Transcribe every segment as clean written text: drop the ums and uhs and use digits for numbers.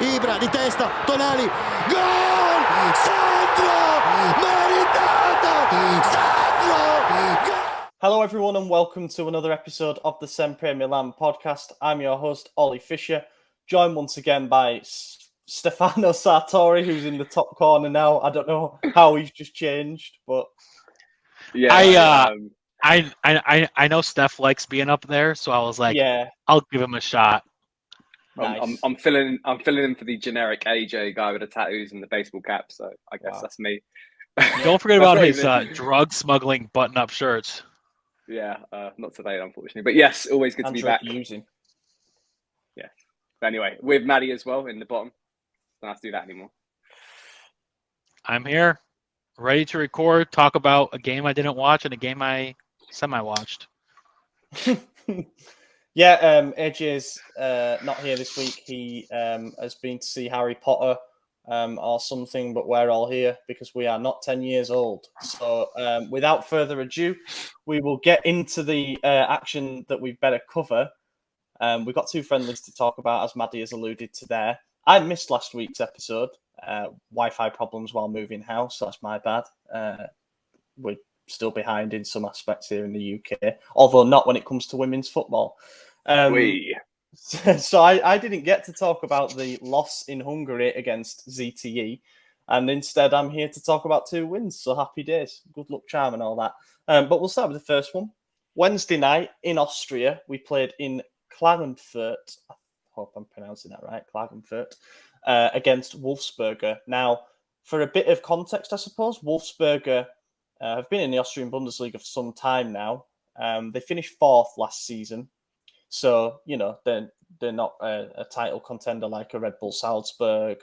Ibra di testa, Tonali, gol! Sandro! Meritato! Sandro! Gol! Hello everyone and welcome to another episode of the SempreMilan podcast. I'm your host, Ollie Fisher, joined once again by Stefano Sartori, who's in the top corner now. I don't know how he's just changed, but... Yeah, I know Steph likes being up there, so I was like, yeah, I'll give him a shot. Nice. I'm filling in for the generic AJ guy with the tattoos and the baseball cap, so I guess that's me. Don't forget about his drug smuggling button-up shirts. Yeah, not today, unfortunately. But yes, always good to be back. Using. Yeah. But anyway, with Maddie as well in the bottom. Don't have to do that anymore. I'm here, ready to record, talk about a game I didn't watch and a game I semi-watched. Yeah, AJ's not here this week. He has been to see Harry Potter or something, but we're all here because we are not 10 years old. So without further ado, we will get into the action that we've better cover. We've got two friendlies to talk about, as Maddie has alluded to there. I missed last week's episode. Wi-Fi problems while moving house. That's my bad. We're still behind in some aspects here in the UK, although not when it comes to women's football. So I didn't get to talk about the loss in Hungary against ZTE, and instead I'm here to talk about two wins. So happy days, good luck charm and all that. But we'll start with the first one. Wednesday night in Austria, we played in Klagenfurt. I hope I'm pronouncing that right, Klagenfurt, against Wolfsberger. Now, for a bit of context, I suppose, Wolfsberger have been in the Austrian Bundesliga for some time now. They finished fourth last season. So, you know, they're not a title contender like a Red Bull Salzburg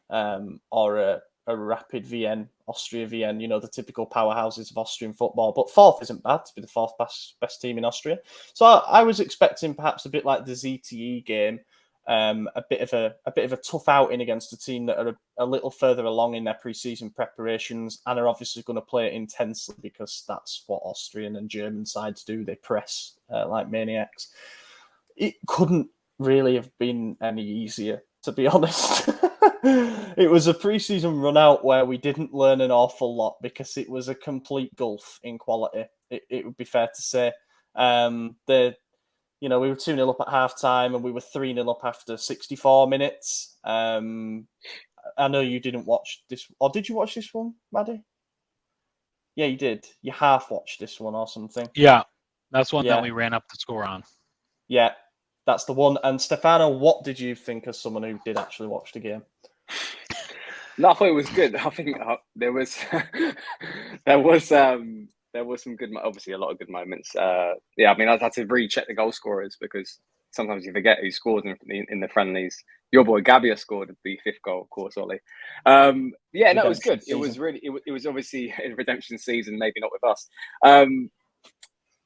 or a Rapid Vienna, Austria Vienna, you know, the typical powerhouses of Austrian football. But fourth isn't bad to be the fourth best team in Austria. So I was expecting perhaps a bit like the ZTE game, a bit of a tough outing against a team that are a little further along in their pre-season preparations and are obviously going to play it intensely because that's what Austrian and German sides do. They press like maniacs. It couldn't really have been any easier, to be honest. It was a pre-season run out where we didn't learn an awful lot because it was a complete gulf in quality. It would be fair to say. We were 2-0 up at half-time and we were 3-0 up after 64 minutes. I know you didn't watch this. Or did you watch this one, Maddie? Yeah, you did. You half-watched this one or something. Yeah, that's one that we ran up the score on. Yeah, that's the one. And Stefano, what did you think as someone who did actually watch the game? No, I thought it was good. I think there was some good, obviously a lot of good moments. I mean, I had to recheck the goal scorers because sometimes you forget who scored in the friendlies. Your boy Gabia scored the fifth goal, of course, Ollie. It was good. It was really, it was obviously in redemption season, maybe not with us.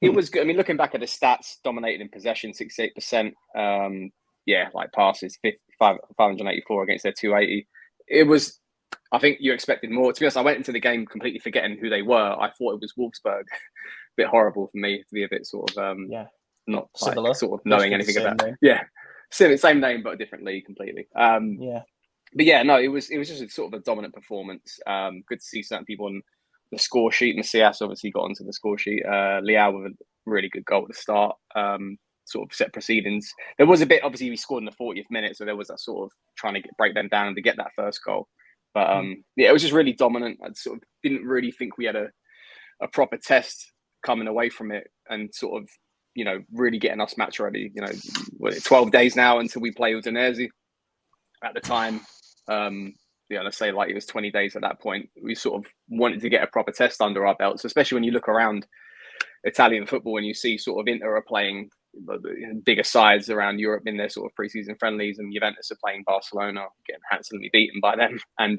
It was good. I mean, looking back at the stats, dominated in possession, 68%. Like passes, 584 against their 280. It was, I think you expected more. To be honest, I went into the game completely forgetting who they were. I thought it was Wolfsburg. A bit horrible for me to be a bit sort of not similar, like, sort of knowing anything about. Name. Yeah, same name but a different league completely. But yeah, no, it was just a sort of a dominant performance. Good to see certain people on the score sheet. Macias obviously got onto the score sheet. Leao with a really good goal at the start. Sort of set proceedings. There was a bit, obviously, we scored in the 40th minute, so there was that sort of trying to break them down to get that first goal. But it was just really dominant. I sort of didn't really think we had a proper test coming away from it and sort of, you know, really getting us match ready. You know, 12 days now until we play Udinese. At the time, let's say like it was 20 days at that point. We sort of wanted to get a proper test under our belts, especially when you look around Italian football and you see sort of Inter are playing bigger sides around Europe in their sort of pre-season friendlies, and Juventus are playing Barcelona, getting handsomely beaten by them, and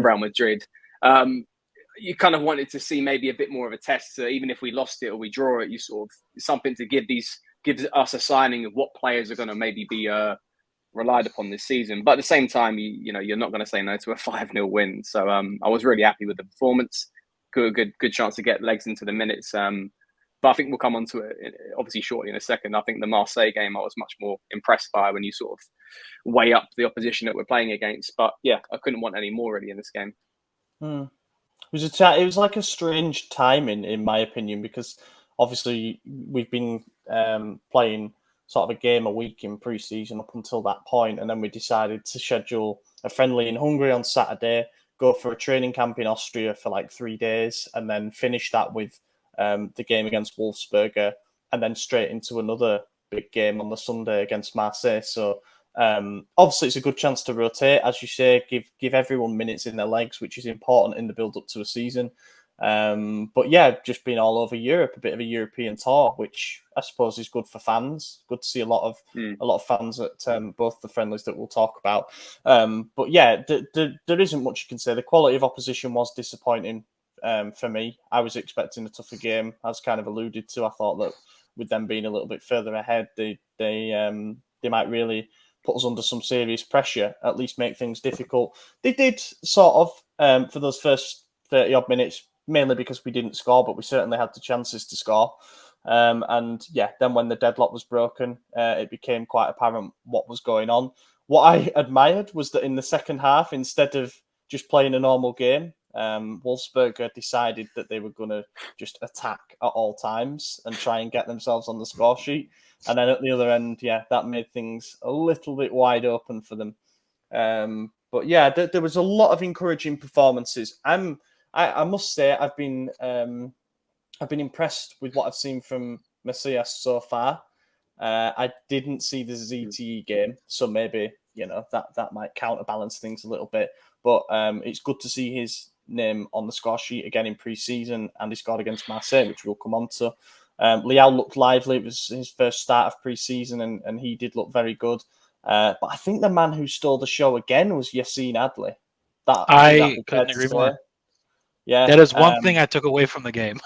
Real Madrid. You kind of wanted to see maybe a bit more of a test. So even if we lost it or we draw it, you sort of something to gives us a signing of what players are going to maybe be relied upon this season. But at the same time, you're not going to say no to a 5-0 win. So I was really happy with the performance. Good chance to get legs into the minutes. But I think we'll come on to it obviously shortly in a second. I think the Marseille game I was much more impressed by when you sort of weigh up the opposition that we're playing against. But yeah, I couldn't want any more really in this game. It was like a strange timing, in my opinion, because obviously we've been playing sort of a game a week in pre-season up until that point, and then we decided to schedule a friendly in Hungary on Saturday, go for a training camp in Austria for like 3 days, and then finish that with the game against Wolfsberger, and then straight into another big game on the Sunday against Marseille. So obviously it's a good chance to rotate, as you say, give everyone minutes in their legs, which is important in the build up to a season. But yeah, just being all over Europe, a bit of a European tour, which I suppose is good for fans. Good to see a lot of fans at both the friendlies that we'll talk about. But yeah, there isn't much you can say. The quality of opposition was disappointing for me. I was expecting a tougher game, as kind of alluded to. I thought that with them being a little bit further ahead, they might really put us under some serious pressure, at least make things difficult. They did sort of for those first 30 odd minutes, mainly because we didn't score, but we certainly had the chances to score. And yeah, then when the deadlock was broken, it became quite apparent what was going on. What I admired was that in the second half, instead of just playing a normal game, Wolfsberger decided that they were going to just attack at all times and try and get themselves on the score sheet. And then at the other end, yeah, that made things a little bit wide open for them. But yeah, there was a lot of encouraging performances. I must say I've been impressed with what I've seen from Marseille so far. I didn't see the ZTE game, so maybe that might counterbalance things a little bit. But it's good to see his name on the score sheet again in pre-season, and he scored against Marseille, which we'll come on to. Liao looked lively. It was his first start of pre-season, and he did look very good. But I think the man who stole the show again was Yassine Adli. I couldn't agree more. Yeah, that is one thing I took away from the game.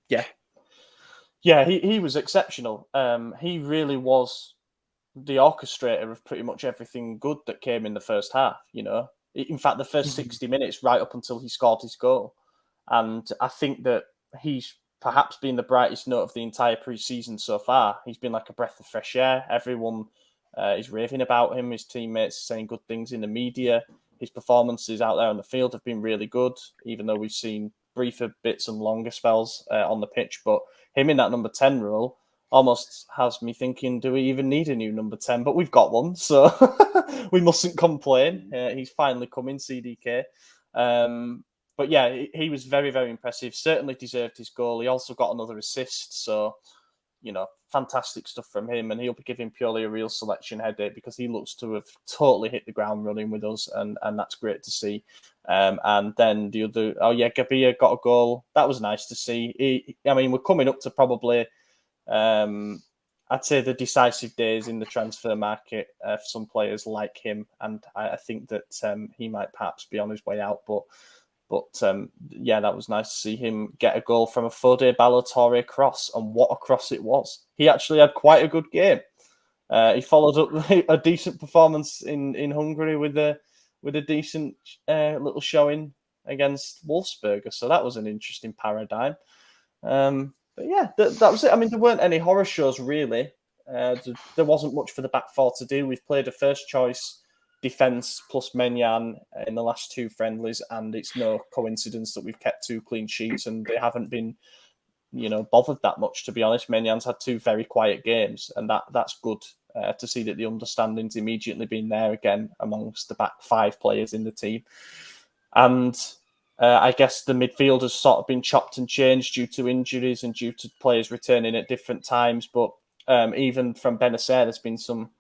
Yeah, he was exceptional. He really was the orchestrator of pretty much everything good that came in the first half. In fact, the first 60 minutes, right up until he scored his goal. And I think that he's perhaps been the brightest note of the entire pre-season so far. He's been like a breath of fresh air. Everyone is raving about him. His teammates are saying good things in the media. His performances out there on the field have been really good, even though we've seen briefer bits and longer spells on the pitch. But him in that number 10 role almost has me thinking, do we even need a new number 10? But we've got one, so we mustn't complain. He's finally coming, CDK. But yeah, he was very, very impressive. Certainly deserved his goal. He also got another assist. So, fantastic stuff from him. And he'll be giving purely a real selection headache because he looks to have totally hit the ground running with us. And that's great to see. And then the other, Gabia got a goal. That was nice to see. We're coming up to probably, I'd say, the decisive days in the transfer market for some players like him. And I think that he might perhaps be on his way out. But that was nice to see him get a goal from a Fode Balotore cross, and what a cross it was. He actually had quite a good game. He followed up a decent performance in Hungary with a decent little showing against Wolfsberger. So that was an interesting paradigm. But yeah, that was it. There weren't any horror shows really. There wasn't much for the back four to do. We've played a first choice defence plus Menyan in the last two friendlies, and it's no coincidence that we've kept 2 clean sheets and they haven't been, bothered that much, to be honest. Menyan's had 2 very quiet games, and that's good to see that the understanding's immediately been there again amongst the back 5 players in the team. And I guess the midfield has sort of been chopped and changed due to injuries and due to players returning at different times. But even from Benacer, there's been some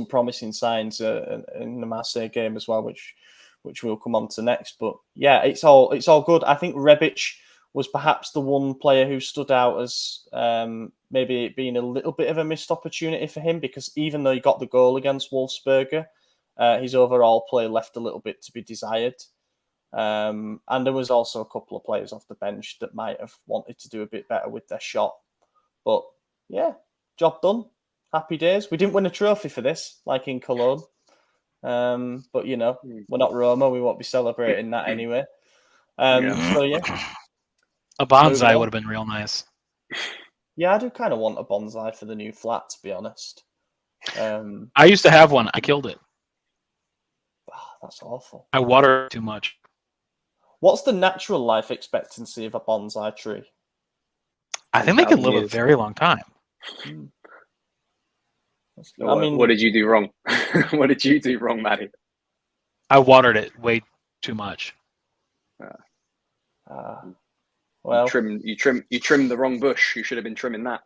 promising signs in the Marseille game as well, which we'll come on to next. But yeah, it's all good. I think Rebic was perhaps the one player who stood out as maybe it being a little bit of a missed opportunity for him, because even though he got the goal against Wolfsberger, his overall play left a little bit to be desired. And there was also a couple of players off the bench that might have wanted to do a bit better with their shot. But yeah, job done. Happy days. We didn't win a trophy for this, like in Cologne. But, we're not Roma. We won't be celebrating that anyway. So, yeah. A bonsai would have been real nice. Yeah, I do kind of want a bonsai for the new flat, to be honest. I used to have one. I killed it. That's awful. I water too much. What's the natural life expectancy of a bonsai tree? I think they can 10,000 live a years. very long time. I mean, what did you do wrong? What did you do wrong, Maddie? I watered it way too much. well, You trimmed the wrong bush. You should have been trimming that.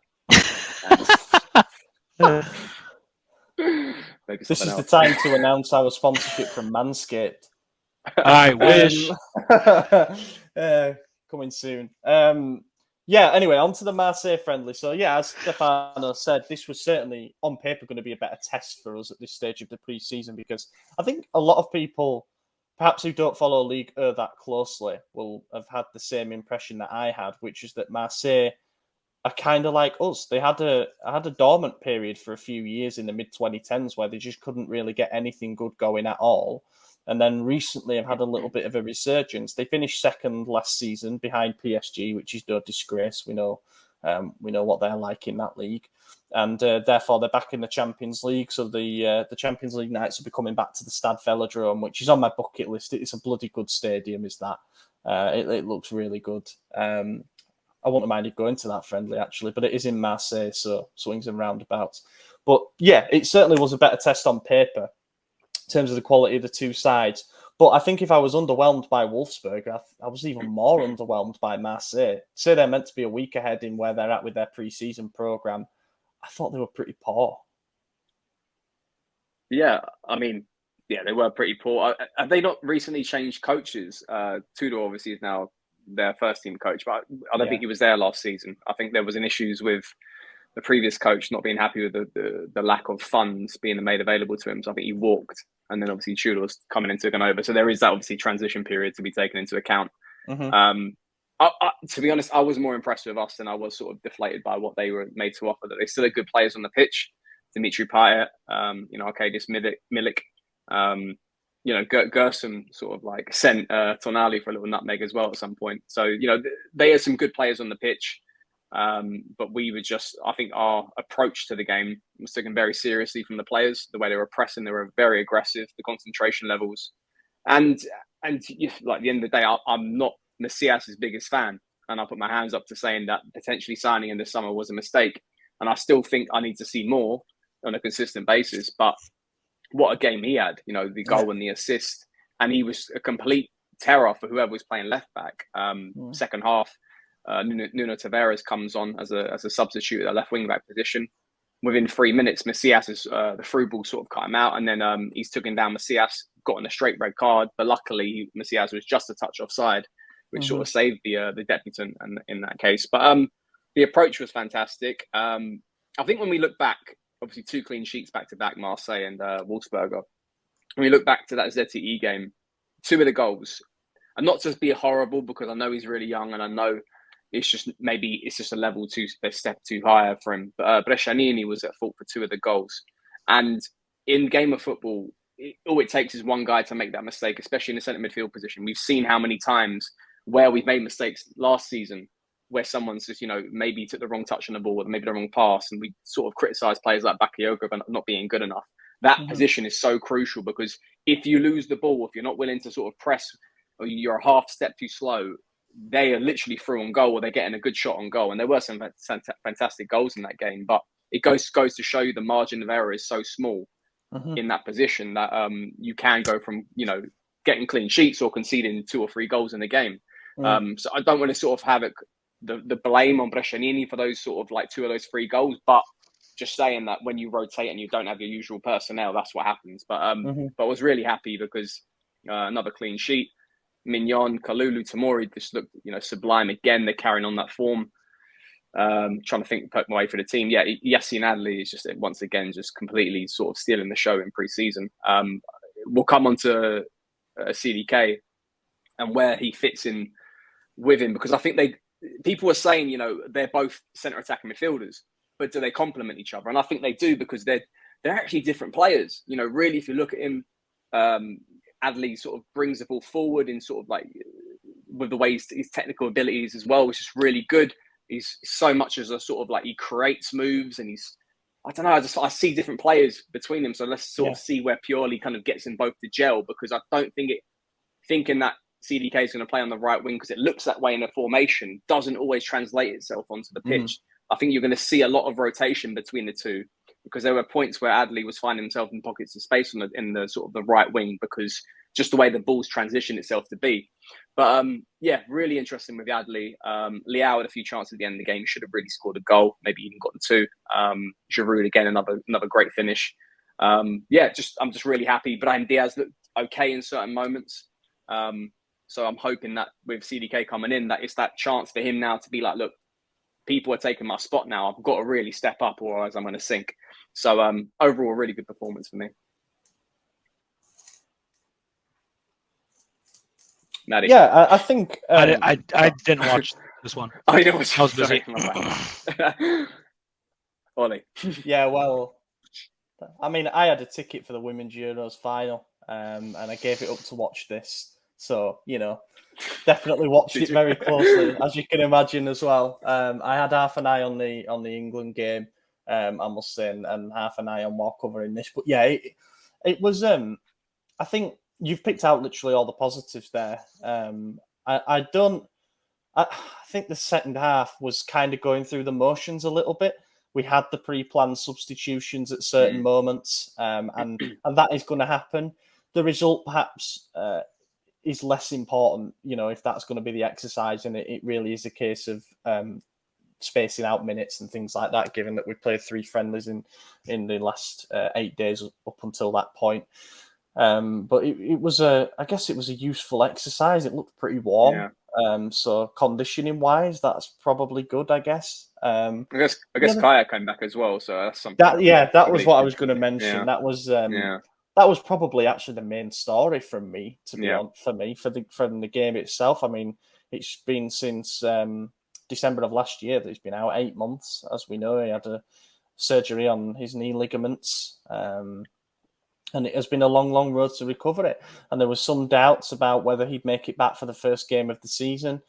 Maybe this is something the else. time to announce our sponsorship from Manscaped. I wish. Coming soon. Yeah, anyway, on to the Marseille friendly. So, yeah, as Stefano said, this was certainly on paper going to be a better test for us at this stage of the pre-season, because I think a lot of people, perhaps who don't follow League that closely, will have had the same impression that I had, which is that Marseille are kind of like us. They had a dormant period for a few years in the mid-2010s where they just couldn't really get anything good going at all. And then recently have had a little bit of a resurgence. They finished second last season behind PSG, which is no disgrace. We know what they're like in that league. And therefore, they're back in the Champions League. So the Champions League nights will be coming back to the Stade Velodrome, which is on my bucket list. It's a bloody good stadium, is that. It looks really good. I wouldn't mind it going to that friendly, actually, but it is in Marseille, so swings and roundabouts. But yeah, it certainly was a better test on paper in terms of the quality of the two sides. But I think if I was underwhelmed by Wolfsburg, I was even more underwhelmed by Marseille. Say they're meant to be a week ahead in where they're at with their pre-season programme. I thought they were pretty poor. Yeah, I mean, yeah, they were pretty poor. Have they not recently changed coaches? Tudor obviously is now their first team coach, but I don't think he was there last season. I think there was an issues with the previous coach not being happy with the lack of funds being made available to him. So I think he walked, and then obviously Tudor's coming in and taking over. So there is that obviously transition period to be taken into account. Mm-hmm. To be honest, I was more impressed with us than I was sort of deflated by what they were made to offer. That they still had good players on the pitch. Dimitri Payet, Arkadiusz Milik, Gerson sort of like sent Tonali for a little nutmeg as well at some point. So, they had some good players on the pitch. But we were I think our approach to the game was taken very seriously from the players. The way they were pressing, they were very aggressive, the concentration levels. And like at the end of the day, I'm not Messias' biggest fan. And I put my hands up to saying that potentially signing in the summer was a mistake. And I still think I need to see more on a consistent basis. But what a game he had, the goal and the assist. And he was a complete terror for whoever was playing left back. Second half, Nuno Tavares comes on as a substitute at the left wing back position. Within 3 minutes, Messias the through ball sort of cut him out, and then he's taken down Messias, got on a straight red card. But luckily, Messias was just a touch offside, which sort of saved the debutant in that case. But the approach was fantastic. I think when we look back, obviously 2 clean sheets back to back, Marseille and Wolfsburger. When we look back to that ZTE game, 2 of the goals, and not just be horrible because I know he's really young and I know it's just a level too, a step too higher for him. But Brescianini was at fault for 2 of the goals. And in game of football, all it takes is one guy to make that mistake, especially in the centre midfield position. We've seen how many times where we've made mistakes last season, where someone's just, maybe took the wrong touch on the ball or maybe the wrong pass. And we sort of criticise players like Bakayoko for not being good enough. That position is so crucial because if you lose the ball, if you're not willing to sort of press or you're a half step too slow, they are literally through on goal or they're getting a good shot on goal. And there were some fantastic goals in that game, but it goes to show you the margin of error is so small in that position that you can go from, getting clean sheets or conceding 2 or 3 goals in the game. So I don't want to sort of have the blame on Brescianini for those sort of like 2 of those 3 goals, but just saying that when you rotate and you don't have your usual personnel, that's what happens. But I was really happy because another clean sheet. Mignon, Kalulu, Tomori just looked, sublime again. They're carrying on that form. Trying to think, poke my way for the team. Yeah, Yassine Adli is just once again just completely sort of stealing the show in pre-season. We'll come on to CDK and where he fits in with him because I think people are saying, they're both centre attacking midfielders, but do they complement each other? And I think they do because they're actually different players. Really, if you look at him, Adley sort of brings the ball forward in sort of like with the way his technical abilities as well, which is really good. he's so much as a sort of like he creates moves, and I don't know. I see different players between them. So let's sort of see where Pioli kind of gets in both to gel, because I don't think thinking that CDK is going to play on the right wing because it looks that way in a formation doesn't always translate itself onto the pitch. I think you're going to see a lot of rotation between the two, because there were points where Adley was finding himself in pockets of space in the sort of the right wing, because just the way the ball's transitioned itself to be. But yeah, really interesting with Adley. Leao had a few chances at the end of the game. Should have really scored a goal, maybe even gotten two. Giroud again, another great finish. Yeah, I'm just really happy. Brahim Diaz looked okay in certain moments. So I'm hoping that with CDK coming in, that it's that chance for him now to be like, look, people are taking my spot now. I've got to really step up, or else I'm going to sink. So overall, a really good performance for me. Maddie. Yeah, I think I didn't watch this one. I know. I was busy. Ollie. Yeah, well, I mean, I had a ticket for the Women's Euros final, and I gave it up to watch this. So, definitely watched it very closely, as you can imagine as well. I had half an eye on the England game, I must say, and half an eye on more covering this. But yeah, it was. I think you've picked out literally all the positives there. I think the second half was kind of going through the motions a little bit. We had the pre-planned substitutions at certain moments, and that is going to happen. The result perhaps is less important, if that's going to be the exercise, and it really is a case of spacing out minutes and things like that, given that we played 3 friendlies in the last 8 days up until that point. But it was I guess it was a useful exercise. It looked pretty warm. Yeah. So conditioning wise, that's probably good, I guess. I guess Kaya came back as well, so that's something. That was what I was going to mention. Yeah. That was probably actually the main story from me, to be honest, from the game itself. I mean, it's been since December of last year that he's been out, 8 months. As we know, he had a surgery on his knee ligaments, and it has been a long, long road to recover it. And there was some doubts about whether he'd make it back for the first game of the season.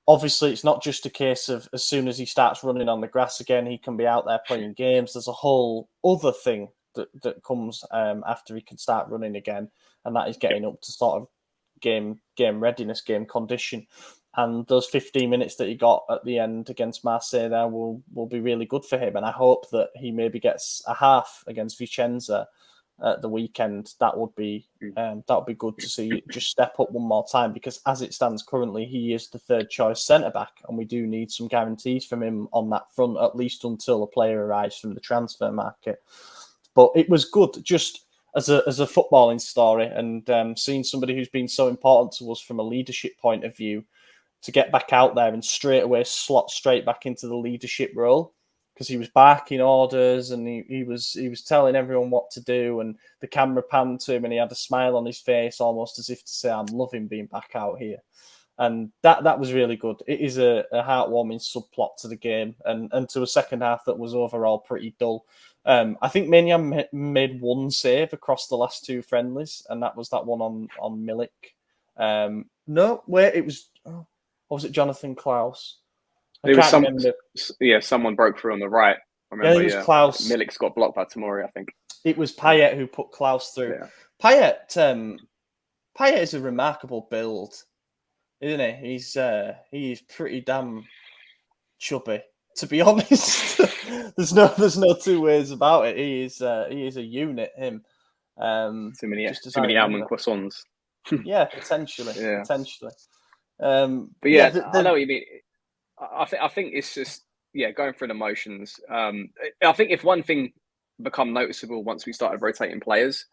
Obviously, it's not just a case of as soon as he starts running on the grass again, he can be out there playing games. There's a whole other thing that comes after he can start running again, and that is getting up to sort of game readiness, game condition. And those 15 minutes that he got at the end against Marseille there will be really good for him. And I hope that he maybe gets a half against Vicenza at the weekend. That would be good to see just step up one more time, because as it stands currently, he is the third choice centre back, and we do need some guarantees from him on that front, at least until a player arrives from the transfer market. But it was good just as a footballing story, and seeing somebody who's been so important to us from a leadership point of view to get back out there and straight away slot straight back into the leadership role, because he was barking orders and he was telling everyone what to do, and the camera panned to him and he had a smile on his face, almost as if to say, I'm loving being back out here. And that was really good. It is a heartwarming subplot to the game, and to a second half that was overall pretty dull. I think Maignan made one save across the last 2 friendlies, and that was that one on Milik. No, wait, it was... or was it Jonathan Klaus? Someone broke through on the right. I remember, it was Klaus. Milik's got blocked by Tomori, I think. It was Payet who put Klaus through. Yeah. Payet is a remarkable build, isn't he? He's pretty damn chubby, to be honest. there's no 2 ways about it. He is a unit. Him. Too many almond croissants. Yeah, potentially. But yeah, I know what you mean. I think it's just going through the motions. I think if one thing become noticeable once we started rotating players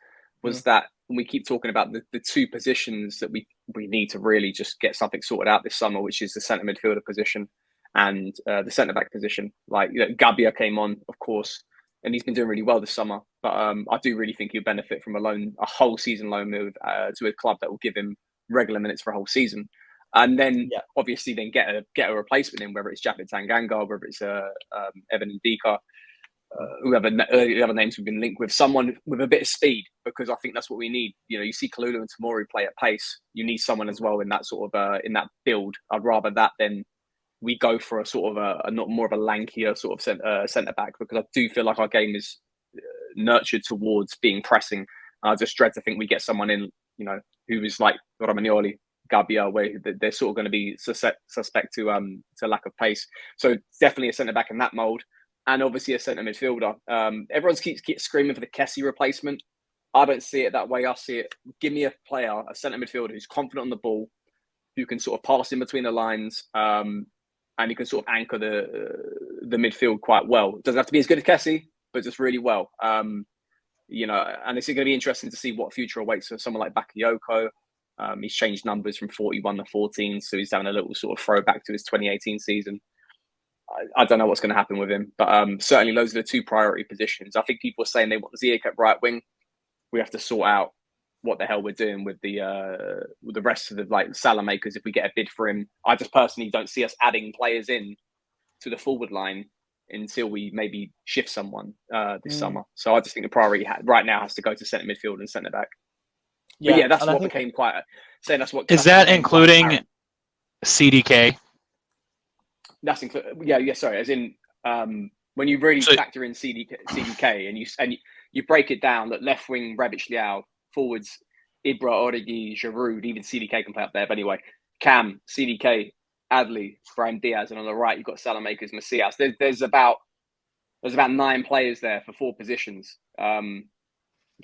was that we keep talking about the 2 positions that we need to really just get something sorted out this summer, which is the centre midfielder position and the centre back position. Like, Gabbia came on, of course, and he's been doing really well this summer. But I do really think he'll benefit from a whole season loan move to a club that will give him regular minutes for a whole season. And then, obviously, then get a replacement in, whether it's Japhet Tanganga, whether it's Evan Ndika, whoever the other names we've been linked with, someone with a bit of speed, because I think that's what we need. You see Kalulu and Tomori play at pace. You need someone as well in that sort of in that build. I'd rather that than we go for a sort of a not more of a lankier sort of centre back, because I do feel like our game is nurtured towards being pressing. I just dread to think we get someone in, who is like Romagnoli, Gabbia, where they're sort of going to be suspect to lack of pace. So definitely a centre back in that mould, and obviously a centre midfielder. Everyone keeps screaming for the Kessie replacement. I don't see it that way. I see it. Give me a player, a centre midfielder who's confident on the ball, who can sort of pass in between the lines, and he can sort of anchor the midfield quite well. It doesn't have to be as good as Kessie, but just really well. And it's going to be interesting to see what future awaits for someone like Bakayoko. He's changed numbers from 41 to 14, so he's having a little sort of throwback to his 2018 season. I don't know what's going to happen with him, but certainly those are the two priority positions. I think people are saying they want Ziyech at right wing. We have to sort out what the hell we're doing with the rest of the Salah makers if we get a bid for him. I just personally don't see us adding players in to the forward line until we maybe shift someone this summer. So I just think the priority right now has to go to centre midfield and centre back. Yeah, that's what became quite. Saying that's what is that including CDK? That's yeah. Sorry, as in when you really factor in CDK and you break it down, that left wing Rebic Leao, forwards Ibra, Origi, Giroud, even CDK can play up there. But anyway, Cam, CDK, Adley, Brahim Diaz, and on the right you've got Salamakers, Macias. There's about 9 players there for 4 positions.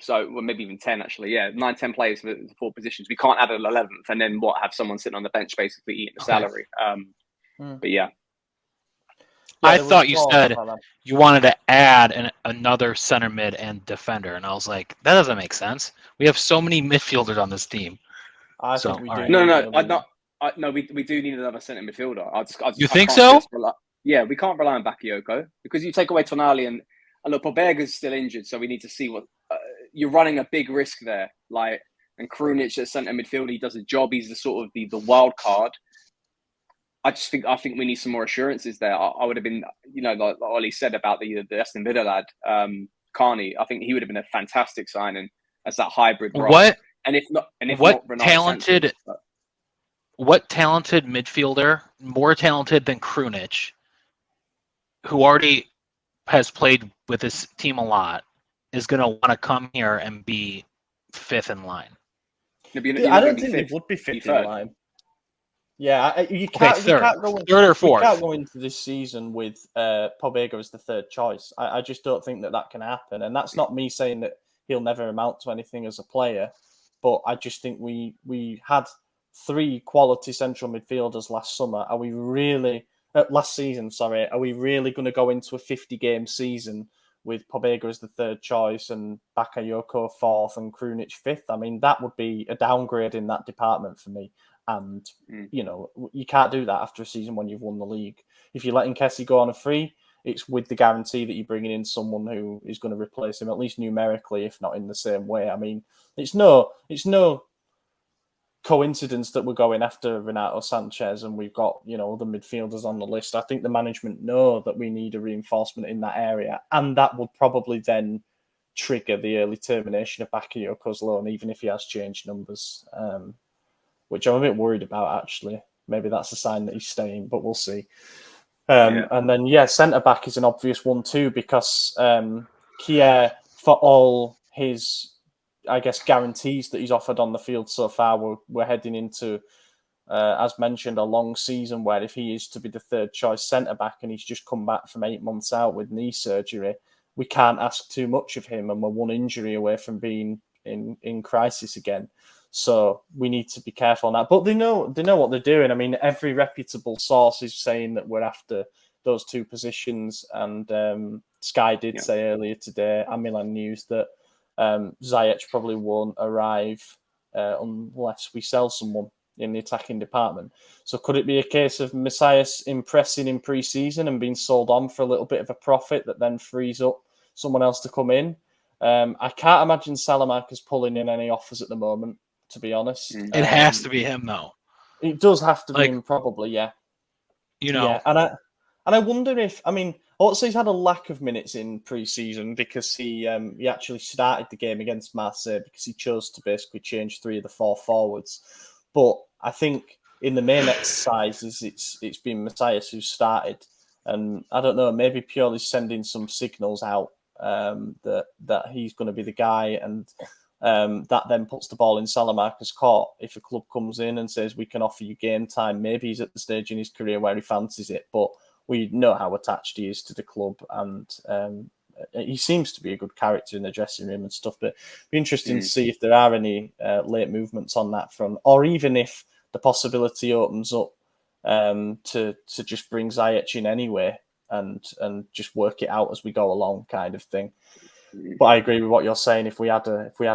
So maybe even 10 actually. Yeah, 9-10 players for 4 positions. We can't add an 11th and then have someone sitting on the bench basically eating the salary. But yeah. I thought you said you wanted to add another center mid and defender, and I was like, that doesn't make sense. We have so many midfielders on this team. I think we do. Right. No, we do need another centre midfielder. You think so? Yeah, we can't rely on Bakayoko because you take away Tonali and look, Pobegga's still injured, so we need to see what you're running a big risk there. And Krunic at centre midfield, he does a job. He's the sort of the wild card. I think we need some more assurances there. I would have been, like Ollie said about the Aston Villa lad, Carney. I think he would have been a fantastic signing as that hybrid role. What talented midfielder, more talented than Krunic, who already has played with this team a lot, is going to want to come here and be 5th in line? I don't think he would be 5th in line. Yeah, you can't go into this season with Pobega as the 3rd choice. I just don't think that can happen. And that's not me saying that he'll never amount to anything as a player, but I just think we had 3 quality central midfielders last season. Are we really going to go into a 50-game season with Pobega as the 3rd choice and Bakayoko 4th and Krunic 5th? I mean, that would be a downgrade in that department for me. And, you can't do that after a season when you've won the league. If you're letting Kessie go on a free, it's with the guarantee that you're bringing in someone who is going to replace him, at least numerically, if not in the same way. I mean, it's no coincidence that we're going after Renato Sanchez and we've got, other midfielders on the list. I think the management know that we need a reinforcement in that area, and that would probably then trigger the early termination of Bakayoko's loan, even if he has changed numbers, which I'm a bit worried about, actually. Maybe that's a sign that he's staying, but we'll see. And then, centre-back is an obvious one too, because Kier, for all his, I guess, guarantees that he's offered on the field so far, we're heading into, as mentioned, a long season where if he is to be the 3rd choice centre-back and he's just come back from 8 months out with knee surgery, we can't ask too much of him, and we're 1 injury away from being in crisis again. So we need to be careful on that. But they know what they're doing. I mean, every reputable source is saying that we're after those 2 positions. And Sky did say earlier today, and Milan News, that Ziyech probably won't arrive unless we sell someone in the attacking department. So could it be a case of Messias impressing in pre-season and being sold on for a little bit of a profit that then frees up someone else to come in? I can't imagine Salamanca's pulling in any offers at the moment, to be honest. It has to be him, though. It does have to be him, probably, yeah. Yeah, and I wonder if, Otzi's had a lack of minutes in pre-season because he actually started the game against Marseille because he chose to basically change 3 of the 4 forwards. But I think in the main exercises, it's been Matthias who started, and I don't know, maybe Pioli's sending some signals out that he's going to be the guy, and that then puts the ball in Salamanca's court. If a club comes in and says we can offer you game time, maybe he's at the stage in his career where he fancies it, but we know how attached he is to the club, and he seems to be a good character in the dressing room and stuff. But it'd be interesting to see if there are any late movements on that front, or even if the possibility opens up to just bring Ziyech in anyway and just work it out as we go along, kind of thing. But I agree with what you're saying. If we had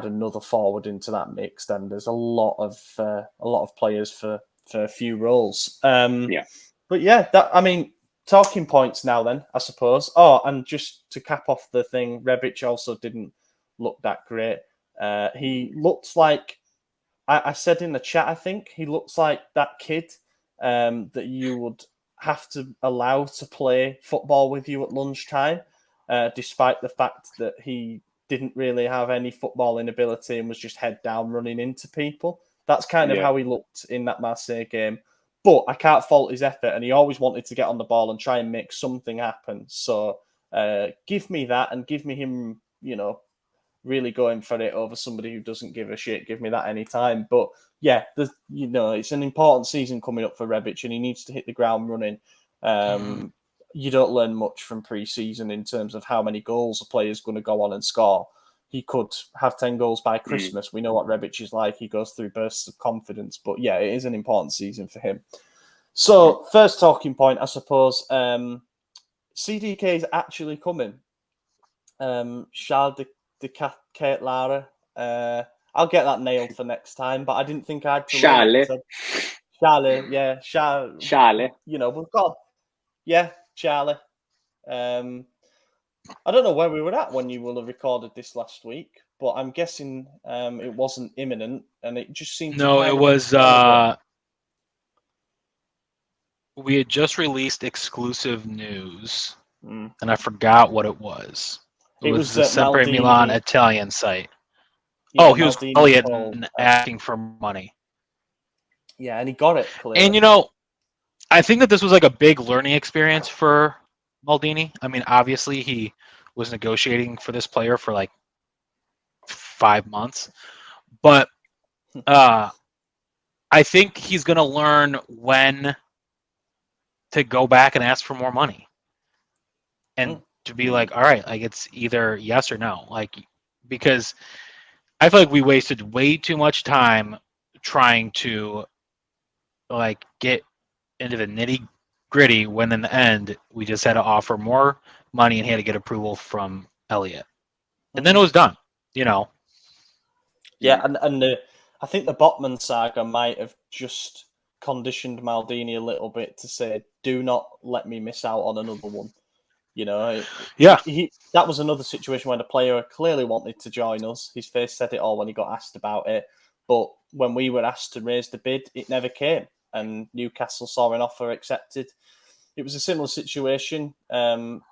another forward into that mix, then there's a lot of players for a few roles. But yeah, talking points now then, I suppose. Oh, and just to cap off the thing, Rebic also didn't look that great. He looks like, I said in the chat, I think, he looks like that kid that you would have to allow to play football with you at lunchtime, despite the fact that he didn't really have any footballing ability and was just head down running into people. That's kind of how he looked in that Marseille game. But I can't fault his effort, and he always wanted to get on the ball and try and make something happen. So give me that, and give me him, really going for it over somebody who doesn't give a shit. Give me that anytime. But yeah, it's an important season coming up for Rebic, and he needs to hit the ground running. You don't learn much from pre-season in terms of how many goals a player's going to go on and score. He could have 10 goals by Christmas. We know what Rebic is like. He goes through bursts of confidence. But yeah, it is an important season for him. So, first talking point, I suppose, CDK is actually coming. Charles de Ketelaere. I'll get that nailed for next time, but I didn't think I'd... Charlie. Charlie, yeah. Charlie. We've got... Yeah, Charlie. I don't know where we were at when you will have recorded this last week, but I'm guessing it wasn't imminent, and it just seemed No, it was... we had just released exclusive news, and I forgot what it was. It was the SempreMilan Italian site. Yeah, he was Elliot and asking for money. Yeah, and he got it. Clearly. And, I think that this was like a big learning experience for Maldini. I mean, obviously, he was negotiating for this player for like 5 months. But I think he's going to learn when to go back and ask for more money. And to be like, all right, like it's either yes or no. Like, because I feel like we wasted way too much time trying to like get into the nitty gritty when in the end we just had to offer more money and he had to get approval from Elliot. And then it was done, Yeah, and I think the Botman saga might have just conditioned Maldini a little bit to say, do not let me miss out on another one. That was another situation where the player clearly wanted to join us. His face said it all when he got asked about it. But when we were asked to raise the bid, it never came. And Newcastle saw an offer accepted. It was a similar situation in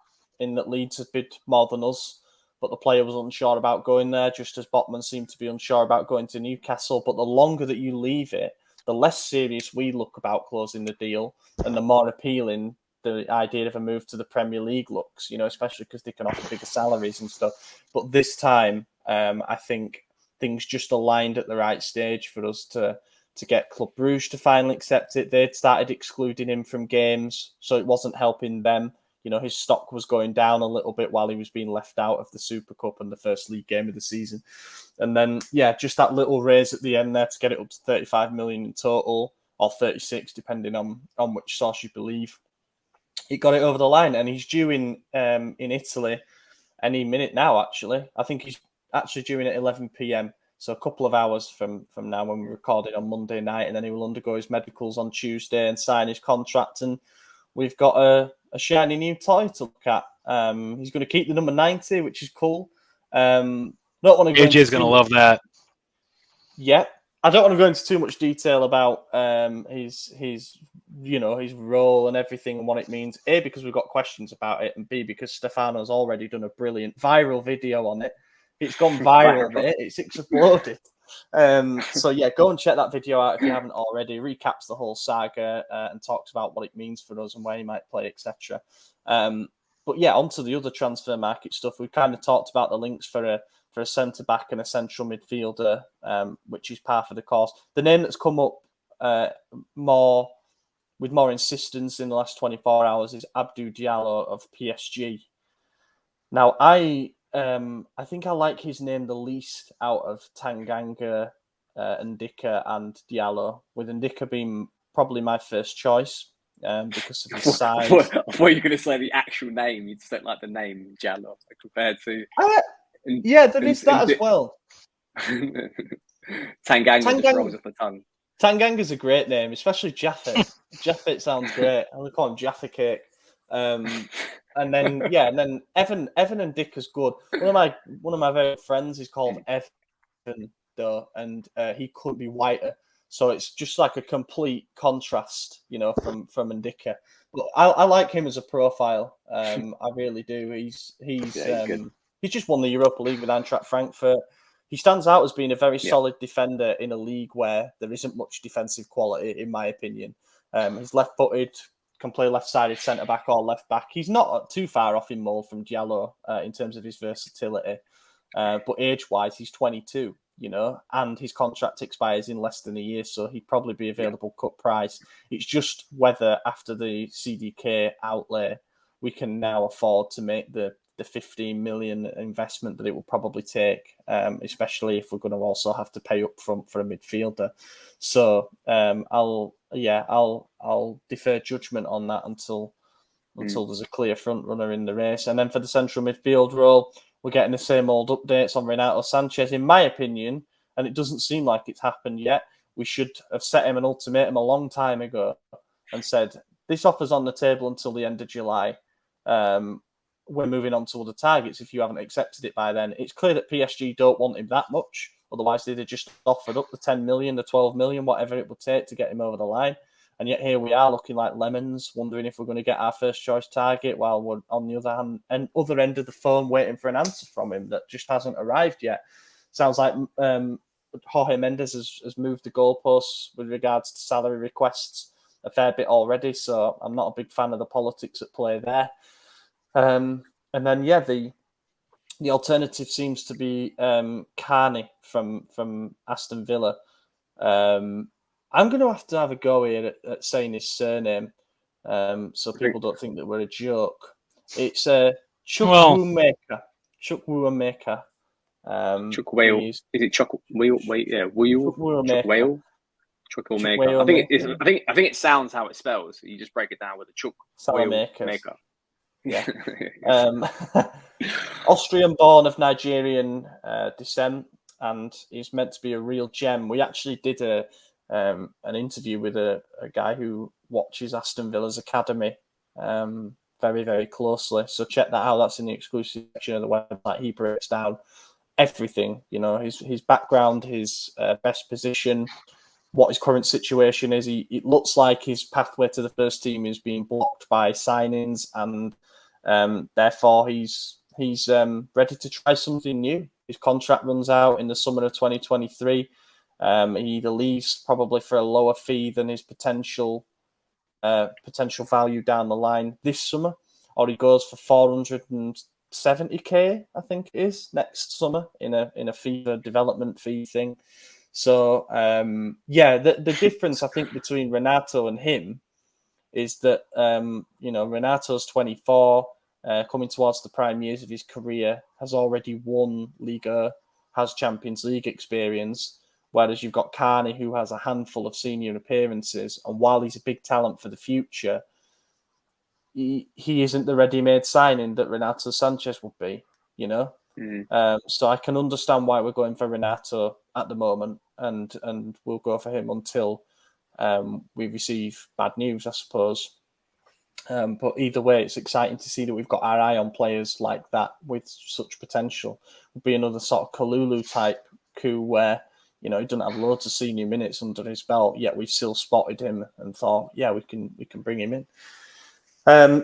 that Leeds had bid more than us, but the player was unsure about going there, just as Botman seemed to be unsure about going to Newcastle. But the longer that you leave it, the less serious we look about closing the deal, and the more appealing the idea of a move to the Premier League looks, especially because they can offer bigger salaries and stuff. But this time, I think things just aligned at the right stage for us to get Club Brugge to finally accept it. They'd started excluding him from games, so it wasn't helping them. His stock was going down a little bit while he was being left out of the Super Cup and the first league game of the season. And then, just that little raise at the end there to get it up to 35 million in total, or 36, depending on which source you believe. It got it over the line, and he's due in Italy any minute now, actually. I think he's actually due in at 11 p.m, so a couple of hours from now when we recorded on Monday night, and then he will undergo his medicals on Tuesday and sign his contract. And we've got a shiny new toy to look at. He's going to keep the number 90, which is cool. Don't want to go AJ's going to love that. Yeah. I don't want to go into too much detail about his role and everything and what it means. A, because we've got questions about it, and B, because Stefano's already done a brilliant viral video on it. It's gone viral, mate. It's exploded. So yeah, go and check that video out if you haven't already. Recaps the whole saga and talks about what it means for us and where he might play, etc. But yeah, onto the other transfer market stuff. We've kind of talked about the links for a centre back and a central midfielder, which is par for the course. The name that's come up with more insistence in the last 24 hours is Abdou Diallo of PSG. Now, I think I like his name the least out of Tanganga, Ndika, and Diallo, with Ndika being probably my first choice because of his size. I thought you were going to say the actual name. You just don't like the name Diallo compared to. Yeah, there is that as well. Tanganga just rolls off the tongue. Tanganga's a great name, especially Jaffet. Jaffet sounds great. I would call him Jaffa Cake. And then Evan and Dick is good. One of my very good friends is called Evan though, and he couldn't be whiter. So it's just like a complete contrast, from Ndika. But I like him as a profile. I really do. He's just won the Europa League with Eintracht Frankfurt. He stands out as being a very solid defender in a league where there isn't much defensive quality, in my opinion. He's left-footed, can play left-sided centre-back or left-back. He's not too far off in mould from Diallo in terms of his versatility. But age-wise, he's 22, and his contract expires in less than a year, so he'd probably be available cut price. It's just whether after the CDK outlay, we can now afford to make the 15 million investment that it will probably take, especially if we're going to also have to pay up front for a midfielder. So I'll defer judgment on that until there's a clear front runner in the race. And then for the central midfield role, we're getting the same old updates on Renato Sanchez. In my opinion, and it doesn't seem like it's happened yet, we should have set him an ultimatum a long time ago and said, this offer's on the table until the end of July. We're moving on to other targets if you haven't accepted it by then. It's clear that PSG don't want him that much. Otherwise, they'd have just offered up the 10 million, the 12 million, whatever it would take to get him over the line. And yet here we are looking like lemons, wondering if we're going to get our first choice target while we're on the other end of the phone waiting for an answer from him that just hasn't arrived yet. Sounds like Jorge Mendes has moved the goalposts with regards to salary requests a fair bit already. So I'm not a big fan of the politics at play there. And then, the alternative seems to be Carney from Aston Villa. I'm going to have a go here at saying his surname so people don't think that we're a joke. It's Chukwuemeka. Chukwuemeka. Chukwuemeka. Is it Chukwuemeka? Yeah, Chukwuemeka. Chukwuemeka. I think it sounds how it spells. You just break it down with a Chukwuemeka. Yeah. Austrian-born of Nigerian descent, and he's meant to be a real gem. We actually did an interview with a guy who watches Aston Villa's academy very, very closely. So check that out. That's in the exclusive section of the website. He breaks down everything, his background, his best position, what his current situation is. It looks like his pathway to the first team is being blocked by signings, and therefore he's ready to try something new. His contract runs out in the summer of 2023. He either leaves probably for a lower fee than his potential value down the line this summer, or he goes for 470k, I think it is, next summer in a FIFA development fee thing. So the difference I think between Renato and him is that Renato's 24. Coming towards the prime years of his career, has already won Liga, has Champions League experience, whereas you've got Carney, who has a handful of senior appearances, and while he's a big talent for the future, he isn't the ready-made signing that Renato Sanchez would be, So I can understand why we're going for Renato at the moment, and we'll go for him until we receive bad news, I suppose. But either way, it's exciting to see that we've got our eye on players like that with such potential. Would be another sort of Kalulu type coup where, he doesn't have loads of senior minutes under his belt, yet we've still spotted him and thought, we can bring him in.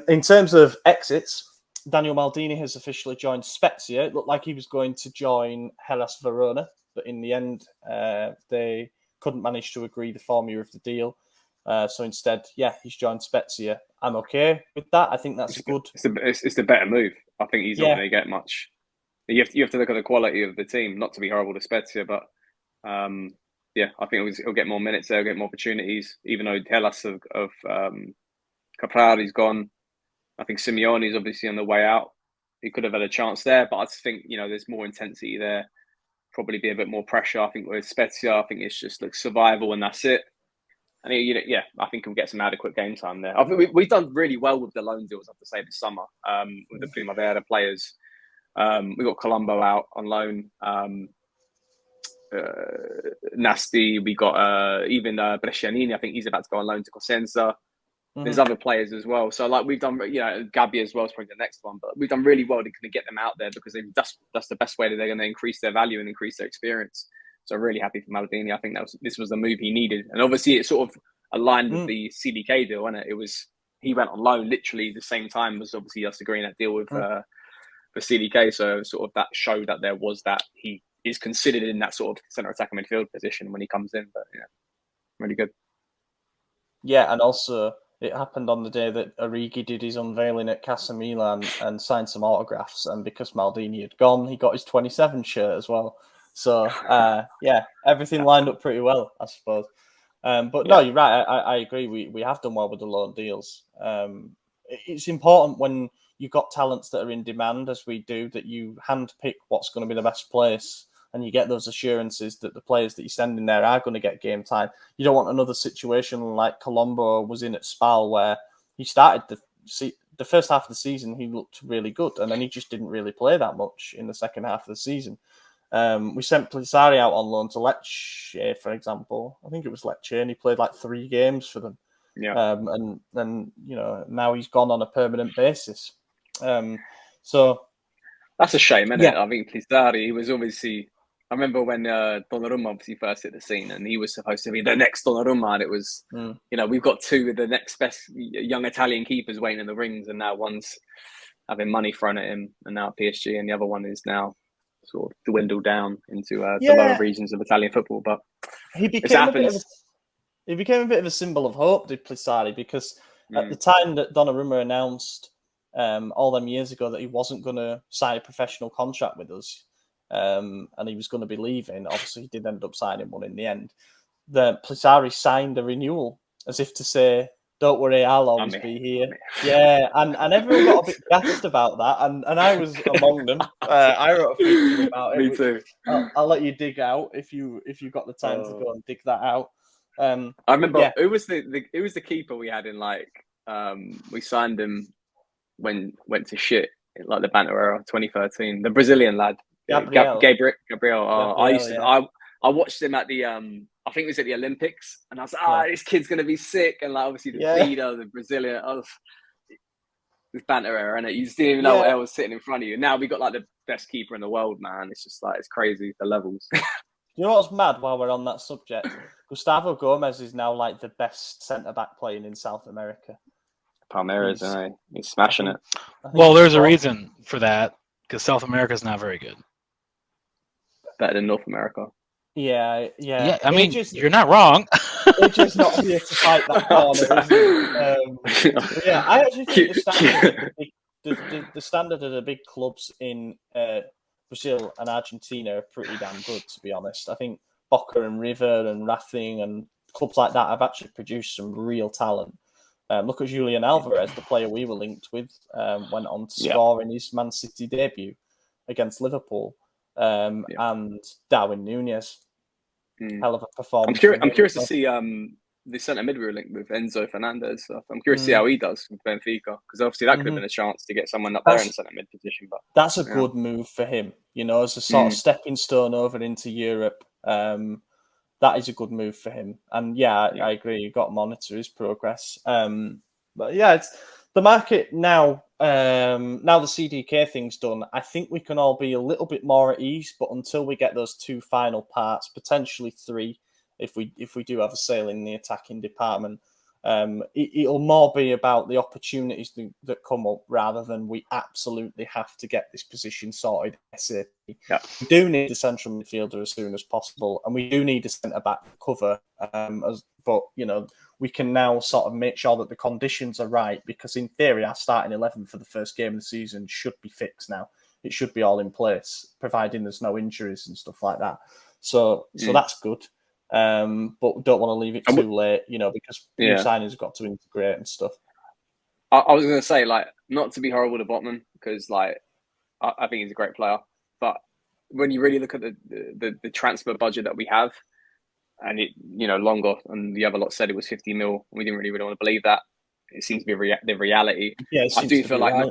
In terms of exits, Daniel Maldini has officially joined Spezia. It looked like he was going to join Hellas Verona, but in the end, they couldn't manage to agree the formula of the deal. So instead, he's joined Spezia. I'm okay with that. I think that's good. It's the better move. I think he's not Yeah. going to get much. You have to look at the quality of the team, not to be horrible to Spezia, but I think he'll get more minutes there, he'll get more opportunities. Even though Hellas of Caprari's gone, I think Simeone's obviously on the way out. He could have had a chance there, but I just think there's more intensity there. Probably be a bit more pressure. I think with Spezia, I think it's just like survival and that's it. And I think he'll get some adequate game time there. I think we've done really well with the loan deals, I have to say, this summer with the Primavera players. We got Colombo out on loan. Nasty. We got even Brescianini. I think he's about to go on loan to Cosenza. There's other players as well. So we've done, Gabby as well is probably the next one, but we've done really well to kind of get them out there because that's the best way that they're going to increase their value and increase their experience. So I'm really happy for Maldini. I think this was the move he needed, and obviously it sort of aligned with the CDK deal, wasn't it? He went on loan literally the same time as obviously us agreeing that deal with for CDK. So sort of that showed that there was that he is considered in that sort of centre attacker midfield position when he comes in. But really good. Yeah, and also it happened on the day that Origi did his unveiling at Casa Milan and signed some autographs. And because Maldini had gone, he got his 27 shirt as well. So, everything lined up pretty well, I suppose. No, you're right. I agree. We have done well with the loan deals. It's important when you've got talents that are in demand, as we do, that you handpick what's going to be the best place and you get those assurances that the players that you send in there are going to get game time. You don't want another situation like Colombo was in at Spal, where he started the first half of the season, he looked really good, and then he just didn't really play that much in the second half of the season. We sent Plissari out on loan to Lecce, for example. I think it was Lecce, and he played 3 games for them. Yeah. And then, now he's gone on a permanent basis. So that's a shame, isn't it? I mean, Plissari, he was obviously... I remember when Donnarumma obviously first hit the scene, and he was supposed to be the next Donnarumma, and it was, we've got 2 of the next best young Italian keepers waiting in the rings, and now one's having money thrown at him, and now PSG, and the other one is now sort of dwindled down into the lower regions of Italian football. But he became a bit of a symbol of hope, did Plissari, because at the time that Donnarumma announced all them years ago that he wasn't going to sign a professional contract with us, and he was going to be leaving. Obviously, he did end up signing one in the end. The Plissari signed a renewal as if to say, "Don't worry, I'll always be here." Yeah, and everyone got a bit gassed about that, and I was among them. I wrote a feature about it. Me too. I'll let you dig out if you got the time to go and dig that out. I remember who was the keeper we had in we signed him when went to shit in the banter era 2013. The Brazilian lad. Gabriel. I watched him at the I think it was at the Olympics, and I was like, this kid's gonna be sick. And obviously the leader, the Brazilian, this banter era, and you just didn't even know what hell was sitting in front of you. Now we got the best keeper in the world, man. It's just it's crazy, the levels. You know what's mad while we're on that subject? Gustavo Gomez is now the best centre back playing in South America. Palmeiras, he's smashing it. Well, there's a reason for that, because South America is not very good. Better than North America. Yeah. I mean, you're not wrong. They're just not here to fight that corner. I actually think the standard of the big clubs in Brazil and Argentina are pretty damn good, to be honest. I think Boca and River and Racing and clubs like that have actually produced some real talent. Look at Julian Alvarez, the player we were linked with, went on to score in his Man City debut against Liverpool. And Darwin Nunez, hell of a performance. I'm curious to see the centre mid we were linked with Enzo Fernandez. So I'm curious to see how he does with Benfica, because obviously that could have been a chance to get someone up there in the centre mid position. But that's a good move for him, as a sort of stepping stone over into Europe. That is a good move for him, and I agree. You've got to monitor his progress. But it's the market now. Now the CDK thing's done, I think we can all be a little bit more at ease. But until we get those 2 final parts, potentially 3, if we do have a sale in the attacking department, It'll more be about the opportunities that come up rather than we absolutely have to get this position sorted ASAP. Yeah. We do need a central midfielder as soon as possible, and we do need a centre-back cover. But, we can now sort of make sure that the conditions are right, because in theory, our starting 11 for the first game of the season should be fixed now. It should be all in place, providing there's no injuries and stuff like that. So that's good. But we don't want to leave it too late, because new signings have got to integrate and stuff. I was going to say, not to be horrible to Botman, because, I think he's a great player. But when you really look at the transfer budget that we have, and it, Longo and the other lot said it was 50 mil, we didn't really want to believe that. It seems to be the reality. Yeah, I do feel like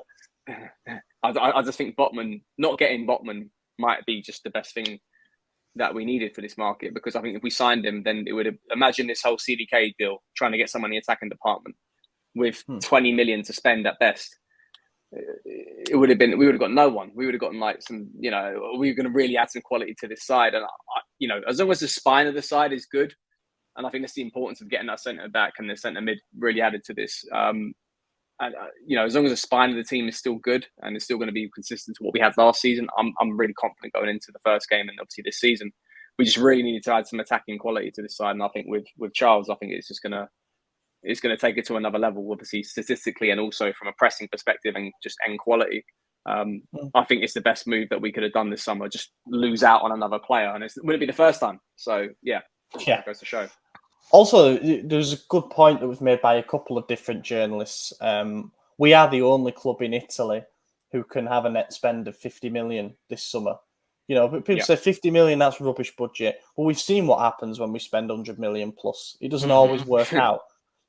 I just think not getting Botman might be just the best thing that we needed for this market, because I think if we signed him, then it would have, imagine this whole CDK deal, trying to get someone in the attacking department with 20 million to spend at best. It would have been, we would have got no one. We would have gotten we were going to really add some quality to this side. And, as long as the spine of the side is good, and I think that's the importance of getting that centre back and the centre mid really added to this. And, as long as the spine of the team is still good and it's still going to be consistent to what we had last season, I'm really confident going into the first game and obviously this season. We just really needed to add some attacking quality to this side. And I think with Charles, I think it's just going to take it to another level, obviously statistically and also from a pressing perspective and just end quality. I think it's the best move that we could have done this summer. Just lose out on another player, and it wouldn't be the first time. So that goes to show. Also, there's a good point that was made by a couple of different journalists. We are the only club in Italy who can have a net spend of 50 million this summer. But people say 50 million, that's rubbish budget. Well, we've seen what happens when we spend 100 million plus. It doesn't always work out.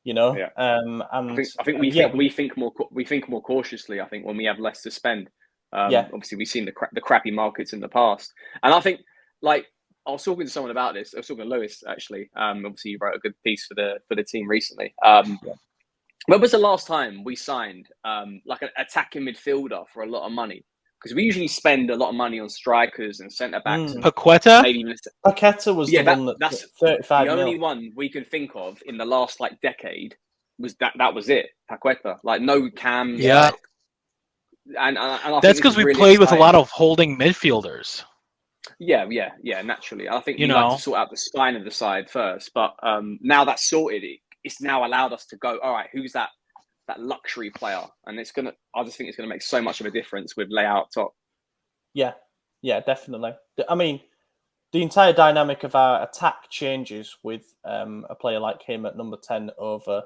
Yeah. And I think we think more cautiously. I think when we have less to spend. Obviously we've seen the crappy markets in the past, and I think I was talking to someone about this. I was talking to Lewis actually. Obviously you wrote a good piece for the team recently. When was the last time we signed an attacking midfielder for a lot of money? Because we usually spend a lot of money on strikers and centre backs. Paqueta? Maybe even Paqueta was the one that's 35 the only one we can think of in the last decade was that was it. Paqueta, no Cam. Yeah. And I that's because we really played with a lot of holding midfielders. Yeah, naturally. I think we like to sort out the spine of the side first, but now that's sorted, it's now allowed us to go, all right, who's that luxury player? And I just think it's going to make so much of a difference with layout top. Yeah, definitely. I mean, the entire dynamic of our attack changes with a player like him at number 10 over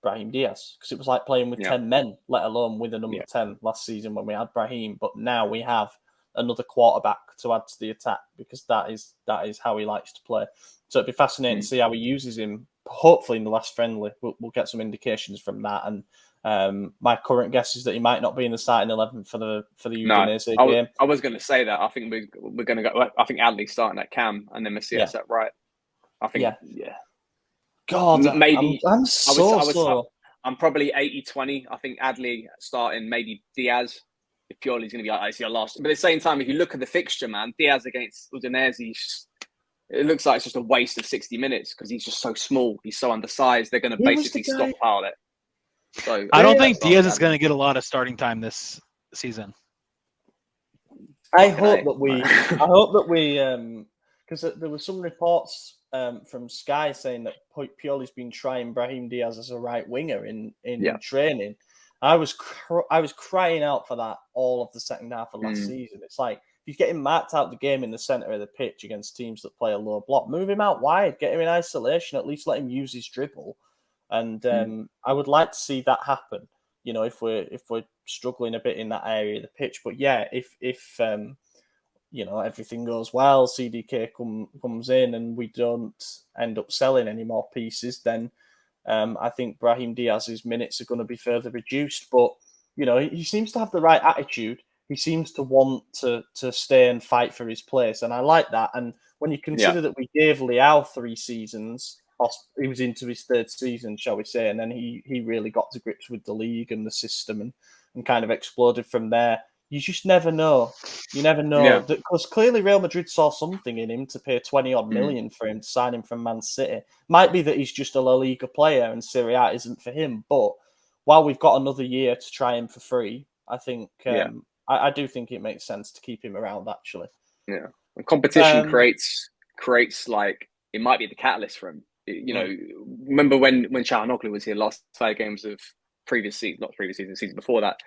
Brahim Diaz, because it was like playing with 10 men, let alone with a number 10 last season when we had Brahim. But now we have another quarterback to add to the attack, because that is how he likes to play. So it'd be fascinating to see how he uses him. Hopefully in the last friendly, we'll get some indications from that. And my current guess is that he might not be in the starting 11 for the Udinese game. I was going to say that. I think we're going to go. I think Adley's starting at Cam and then Macias at right. I think God, maybe I'm so. I'm probably 80-20. I think Adley starting, maybe Diaz. If Pioli's going to be it's your last. But at the same time, if you look at the fixture, man, Diaz against Udinese, it looks like it's just a waste of 60 minutes because he's just so small. He's so undersized. They're going to basically stockpile it. So I don't think Diaz is going to get a lot of starting time this season. I hope that we, because there were some reports from Sky saying that Pioli's been trying Brahim Diaz as a right winger in training. I was crying out for that all of the second half of last season. It's like, if he's getting marked out the game in the centre of the pitch against teams that play a low block, move him out wide, get him in isolation, at least let him use his dribble. And I would like to see that happen, if we're struggling a bit in that area of the pitch. But if everything goes well, CDK comes in and we don't end up selling any more pieces, then I think Brahim Diaz's minutes are going to be further reduced. But, he seems to have the right attitude. He seems to want to stay and fight for his place. And I like that. And when you consider that we gave Leao 3 seasons, he was into his 3rd season, shall we say, and then he really got to grips with the league and the system and kind of exploded from there. you just never know. You never know. Because clearly Real Madrid saw something in him to pay 20-odd million for him to sign him from Man City. Might be that he's just a La Liga player and Serie A isn't for him. But while we've got another year to try him for free, I think I do think it makes sense to keep him around, actually. Yeah. And competition creates like, it might be the catalyst for him. You know, remember when Çalhanoğlu was here last 5 games of previous season, not previous season, the season before that,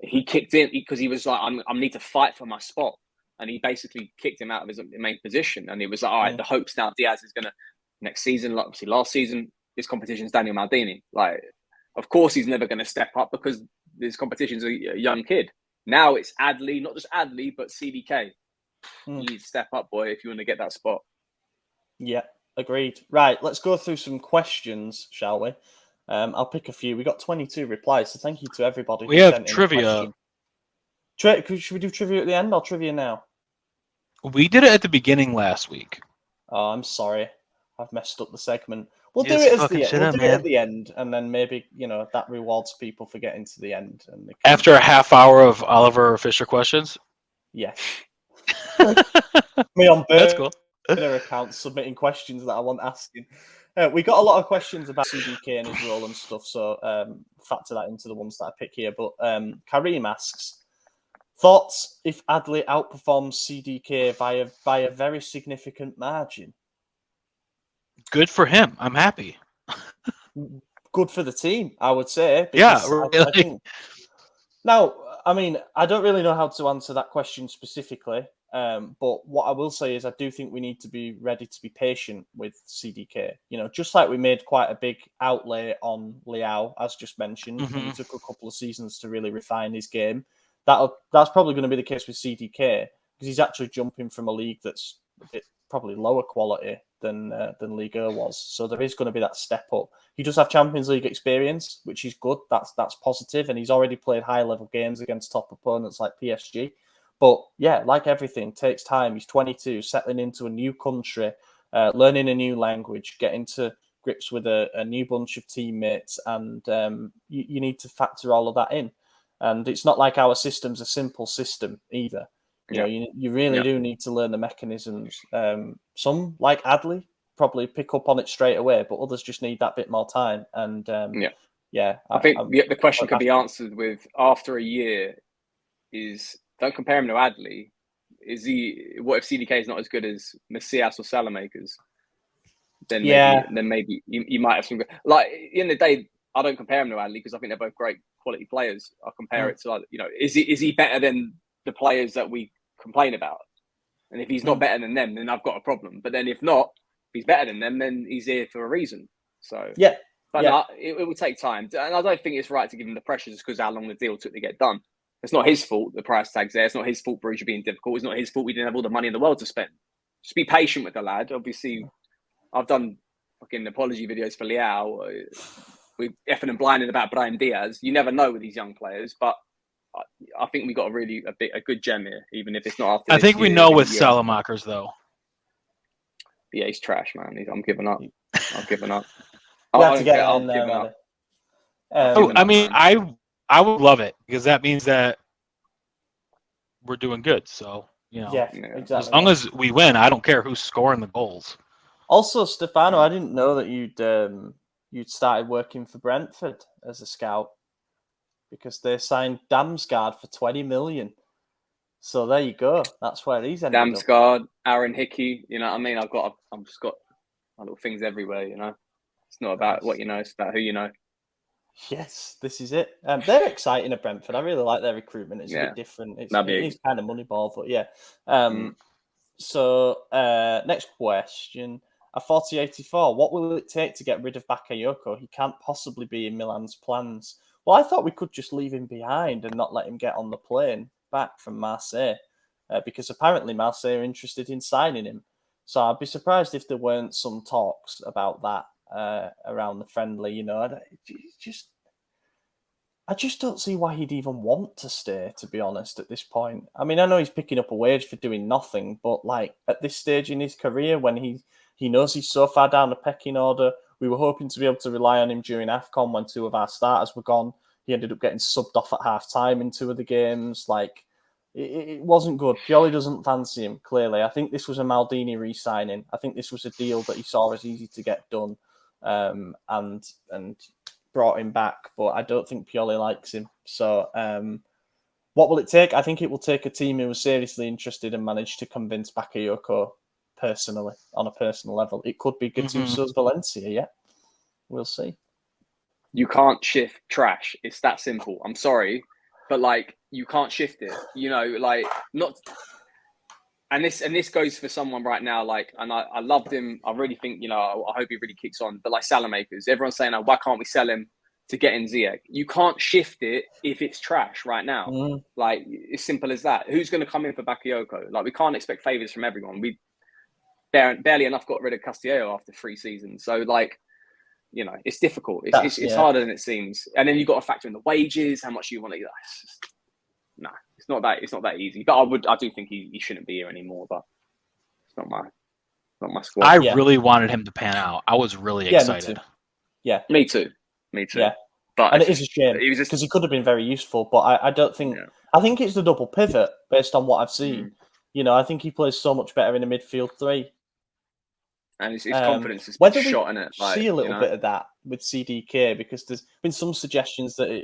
he kicked in because he was like, I need to fight for my spot. And he basically kicked him out of his main position. And he was like, all right, the hopes now Diaz is going to, next season, like obviously last season, this competition is Daniel Maldini. Like, of course he's never going to step up because this competition's a young kid. Now it's Adli, not just Adli, but CDK. You need to step up, boy, if you want to get that spot. Yeah. Agreed. Right, let's go through some questions, shall we? I'll pick a few. We got 22 replies, so thank you to everybody. We have trivia. Should we do trivia at the end or trivia now? We did it at the beginning last week. Oh, I'm sorry. I've messed up the segment. We'll do it at the end, and then maybe, that rewards people for getting to the end. And after a half hour of Oliver Fisher questions? Yeah. Me on That's cool. Account submitting questions that I want asking. We got a lot of questions about CDK and his role and stuff, so factor that into the ones that I pick here. But Kareem asks, thoughts if Adli outperforms CDK by a very significant margin? Good for him. I'm happy. Good for the team, I would say. Yeah. I think... Now, I mean, I don't really know how to answer that question specifically. But what I will say is I do think we need to be ready to be patient with CDK. Just like we made quite a big outlay on Leao, as just mentioned, and it took a couple of seasons to really refine his game. That's probably going to be the case with CDK because he's actually jumping from a league that's a bit probably lower quality than Liga was. So there is going to be that step up. He does have Champions League experience, which is good. That's positive, and he's already played high level games against top opponents like PSG. But yeah, like everything, takes time. He's 22, settling into a new country, learning a new language, getting to grips with a new bunch of teammates, and you need to factor all of that in. And it's not like our system's a simple system either. You really do need to learn the mechanisms. Some, like Adli, probably pick up on it straight away, but others just need that bit more time. And I think the question could be answered with, after a year, don't compare him to Adli. What if CDK is not as good as Messias or Salamakers? Then maybe you might have some. Like, at the end of the day, I don't compare him to Adli because I think they're both great quality players. I compare it to, is he better than the players that we complain about? And if he's not better than them, then I've got a problem. But then if not, if he's better than them, then he's here for a reason. So no, it will take time, and I don't think it's right to give him the pressure just because how long the deal took to get done. It's not his fault the price tag's there. It's not his fault Bruges are being difficult. It's not his fault we didn't have all the money in the world to spend. Just be patient with the lad. Obviously, I've done fucking apology videos for Leao. We're effing and blinding about Brahim Diaz. You never know with these young players, but I think we got a good gem here, even if it's not after. I think we know with Salamakers though. Yeah, he's trash, man. I'm giving up. I'm giving up. I would love it because that means that we're doing good. So, exactly. As long as we win, I don't care who's scoring the goals. Also, Stefano, I didn't know that you'd started working for Brentford as a scout because they signed Damsgaard for 20 million. So there you go. That's where he's ended Damsgaard, Aaron Hickey. You know what I mean? I've just got my little things everywhere. It's not about what you know; it's about who you know. Yes, this is it. They're exciting at Brentford. I really like their recruitment. It's a bit different. It's kind of Moneyball, but yeah. So next question. A 4084. What will it take to get rid of Bakayoko? He can't possibly be in Milan's plans. Well, I thought we could just leave him behind and not let him get on the plane back from Marseille because apparently Marseille are interested in signing him. So I'd be surprised if there weren't some talks about that around the friendly. I just don't see why he'd even want to stay, to be honest, at this point. I mean, I know he's picking up a wage for doing nothing, but like at this stage in his career, when he knows he's so far down the pecking order, we were hoping to be able to rely on him during AFCON when 2 of our starters were gone. He ended up getting subbed off at half time in 2 of the games. Like, It wasn't good. Pioli doesn't fancy him, clearly. I think this was a Maldini re-signing. I think this was a deal that he saw as easy to get done, and brought him back. But I don't think Pioli likes him. So what will it take? I think it will take a team who is seriously interested and manage to convince Bakayoko personally, on a personal level. It could be Gattuso's Valencia, yeah. We'll see. You can't shift trash. It's that simple. I'm sorry, but like you can't shift it. You know, like not. And this goes for someone right now. Like, and I loved him. I really think, you know, I hope he really kicks on. But like Salamakers, everyone's saying, "Oh, why can't we sell him to get in Ziyech?" You can't shift it if it's trash right now. Like, it's simple as that. Who's going to come in for Bakayoko? Like, we can't expect favors from everyone. We barely enough got rid of Castillo after 3 seasons. So like. You know, it's difficult. It's harder than it seems. And then you've got to factor in the wages, how much you want to. No, it's not that easy. But I do think he shouldn't be here anymore. But it's not my squad. I really wanted him to pan out. I was really excited. Me too. Yeah, but and it is a shame because he could have been very useful. But I don't think. Yeah. I think it's the double pivot based on what I've seen. You know, I think he plays so much better in a midfield 3. And his confidence has been shot in it. Like, see a little bit of that with CDK because there's been some suggestions that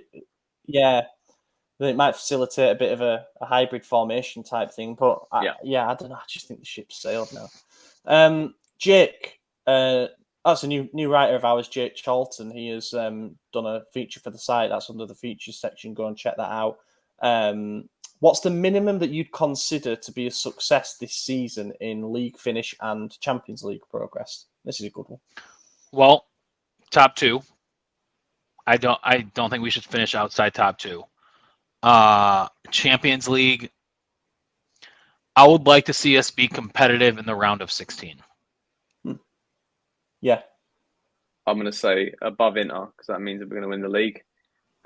it might facilitate a bit of a hybrid formation type thing. But I don't know. I just think the ship's sailed now. Jake, that's a new writer of ours, Jake Charlton. He has done a feature for the site. That's under the features section. Go and check that out. What's the minimum that you'd consider to be a success this season in league finish and Champions League progress? This is a good one. Well, top 2. I don't think we should finish outside top 2. Champions League, I would like to see us be competitive in the round of 16. Yeah. I'm going to say above Inter because that means that we're going to win the league.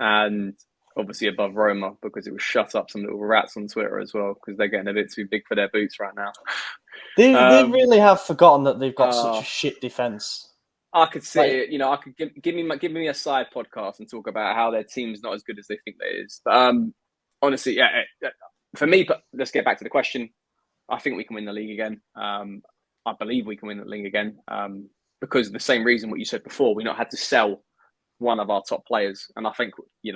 And obviously above Roma because it was shut up some little rats on Twitter as well because they're getting a bit too big for their boots right now. They really have forgotten that they've got such a shit defense. I could see it. You know, I could give me a side podcast and talk about how their team's not as good as they think it is. But honestly, for me, but let's get back to the question. I think we can win the league again. I believe we can win the league again because of the same reason what you said before. We not had to sell one of our top players, and I think we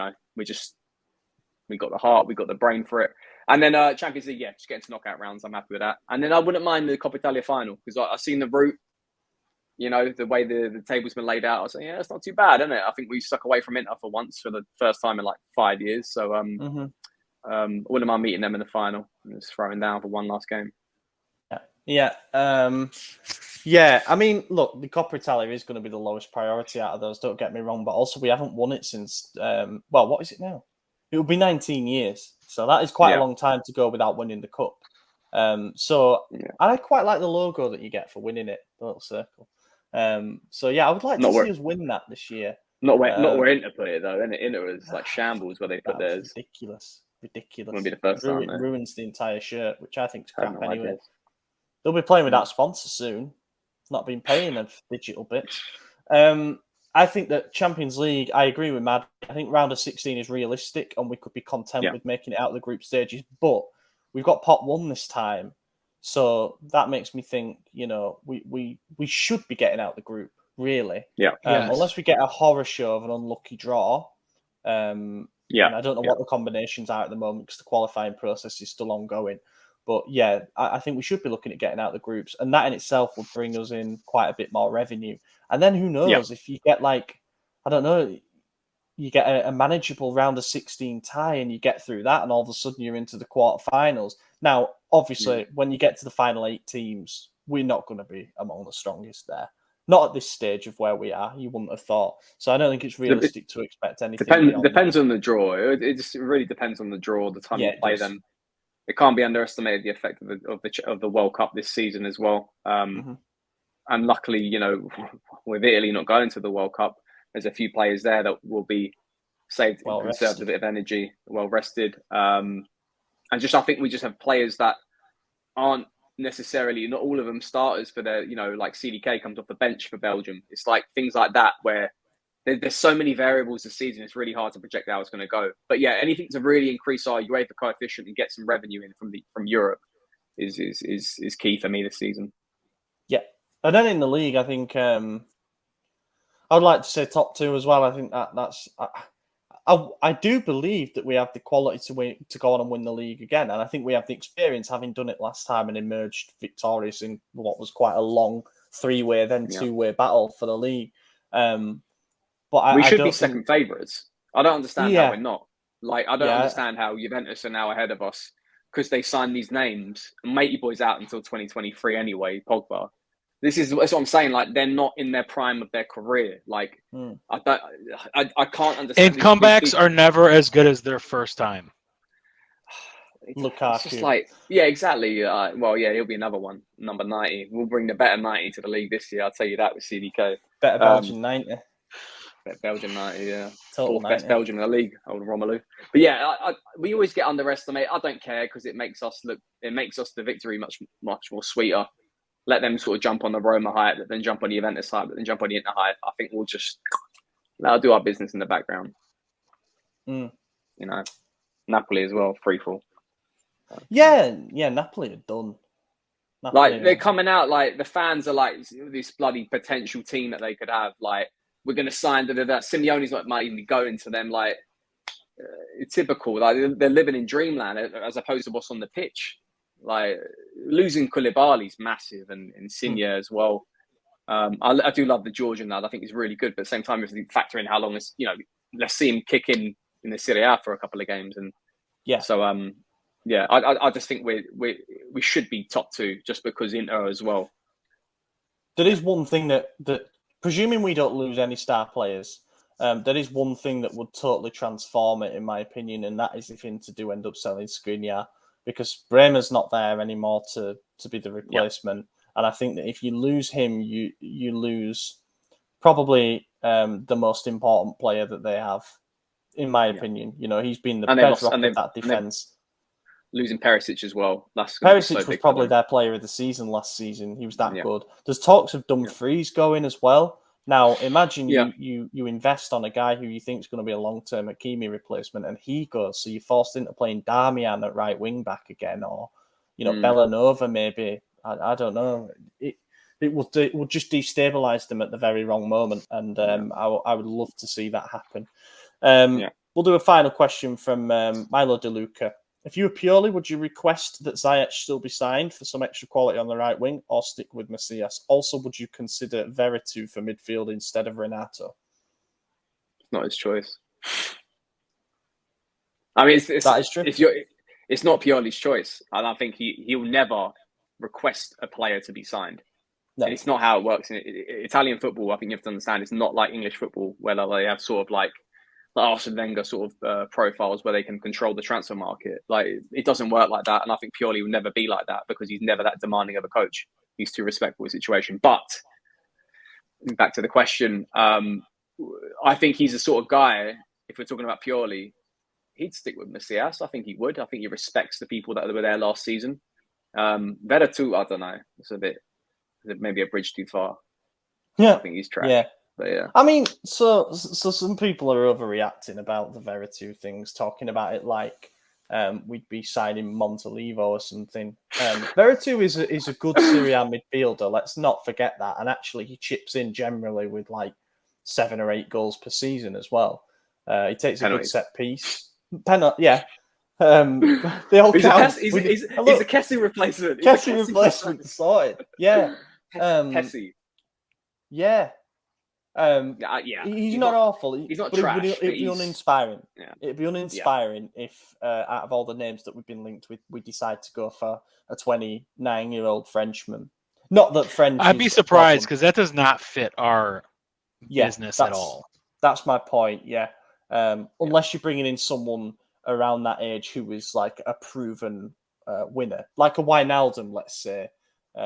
got the heart, we got the brain for it. And then Champions League, just getting to knockout rounds, I'm happy with that. And then I wouldn't mind the Coppa Italia final because I've seen the route, you know, the way the table's been laid out. I was like, it's not too bad, isn't it? I think we stuck away from Inter for once for the first time in like 5 years. So I wouldn't mind meeting them in the final and just throwing down for one last game. I mean, look, the Coppa Italia is going to be the lowest priority out of those, don't get me wrong, but also we haven't won it since, what is it now? It will be 19 years. So that is quite a long time to go without winning the cup. I quite like the logo that you get for winning it, the little circle. I would like to see us win that this year. Not where Inter put it, though. Inter is like shambles where they put theirs. Ridiculous. Won't be the first time. Ruins the entire shirt, which I think is crap anyway. Idea. They'll be playing without sponsors soon. Not been paying them for digital bits. I think that Champions League, I agree with Mad. I think round of 16 is realistic and we could be content with making it out of the group stages. But we've got pot 1 this time. So that makes me think, you know, we should be getting out the group, really. Unless we get a horror show of an unlucky draw. And I don't know what the combinations are at the moment because the qualifying process is still ongoing. But I think we should be looking at getting out the groups. And that in itself would bring us in quite a bit more revenue. And then who knows if you get you get a manageable round of 16 tie and you get through that and all of a sudden you're into the quarterfinals. Now, obviously, when you get to the final 8 teams, we're not going to be among the strongest there. Not at this stage of where we are, you wouldn't have thought. So I don't think it's realistic to expect anything. Depends on the draw. It just really depends on the draw, the time you play them. It can't be underestimated the effect of the World Cup this season as well. And luckily, you know, with Italy not going to the World Cup, there's a few players there that will be saved, conserved a bit of energy, well rested. And I think we just have players that aren't necessarily, not all of them starters for their, you know, like CDK comes off the bench for Belgium. It's like things like that where there's so many variables this season. It's really hard to project how it's going to go. But yeah, anything to really increase our UEFA coefficient and get some revenue in from Europe is key for me this season. Yeah, and then in the league, I think I would like to say top 2 as well. I think that's. I do believe that we have the quality to go on and win the league again, and I think we have the experience, having done it last time and emerged victorious in what was quite a long 3-way, then 2-way battle for the league. But we should don't be second favourites. I don't understand how we're not. Like, I don't understand how Juventus are now ahead of us because they signed these names. Matey Boy's out until 2023 anyway, Pogba. That's what I'm saying. Like, they're not in their prime of their career. Like, I can't understand. And comebacks are never as good as their first time. Lukaku. It's just like, yeah, exactly. Well, yeah, he'll be another one, number 90. We'll bring the better 90 to the league this year. I'll tell you that with CDK. Better Belgian 90. Belgian 90, yeah. Total 4th best 90. Belgian in the league, old Romelu. But yeah, we always get underestimated. I don't care because it makes us the victory much more sweeter. Let them sort of jump on the Roma hype, then jump on the Juventus hype, then jump on the Inter hype. I think we'll just do our business in the background. You know, Napoli as well, free fall. Yeah, Napoli are done. They're coming out like the fans are like this bloody potential team that they could have. Like, we're going to sign that. Simeone's might even go into them like typical. Like, they're living in dreamland as opposed to what's on the pitch. Like, losing Koulibaly's massive and Insigne as well. I do love the Georgian lad. I think he's really good. But at the same time, if you factor in how long it's, let's see him kick in the Serie A for a couple of games. And so I just think we should be top 2 just because Inter as well. There is one thing that presuming we don't lose any star players, there is one thing that would totally transform it, in my opinion, and that is if Inter do end up selling Skriniar, because Bremer's not there anymore to be the replacement. And I think that if you lose him, you lose probably the most important player that they have, in my opinion. He's been the bedrock of that defence. Losing Perisic as well. Perisic was probably their player of the season last season. He was that good. There's talks of Dumfries going as well. Now, imagine you invest on a guy who you think is going to be a long-term Hakimi replacement, and he goes, so you're forced into playing Darmian at right wing-back again, or, Bellanova maybe. I don't know. It will just destabilise them at the very wrong moment, and I would love to see that happen. We'll do a final question from Milo De Luca. If you were Pioli, would you request that Ziyech still be signed for some extra quality on the right wing, or stick with Macias? Also, would you consider Veretout for midfield instead of Renato? It's not his choice. I mean, that is true. It's not Pioli's choice, and I think he'll never request a player to be signed. No. It's not how it works in Italian football. I think you have to understand it's not like English football, where they have sort of like Arsene Wenger sort of profiles where they can control the transfer market. Like, it doesn't work like that, and I think Pioli will never be like that because he's never that demanding of a coach. He's too respectful of the situation. But back to the question, I think he's the sort of guy, if we're talking about Pioli, he'd stick with Macias. I think he would. I think he respects the people that were there last season. Veretout, I don't know. It's maybe a bridge too far. Yeah, I think he's trash. Yeah. But yeah. I mean, so some people are overreacting about the Veretout things, talking about it like we'd be signing Montalivo or something. Veretout is a good Serie A midfielder. Let's not forget that. And actually, he chips in generally with like 7 or 8 goals per season as well. He takes a good set piece. They all count. He's a Kessie replacement. Kessie replacement sorted. Yeah. Kessie. Yeah. He's not awful. He's not trash. It'd be uninspiring. Yeah. It'd be uninspiring if, out of all the names that we've been linked with, we decide to go for a 29-year-old Frenchman. Not that French. I'd be surprised because that does not fit our business at all. That's my point. Yeah. Unless you're bringing in someone around that age who is like a proven winner, like a Wijnaldum, let's say.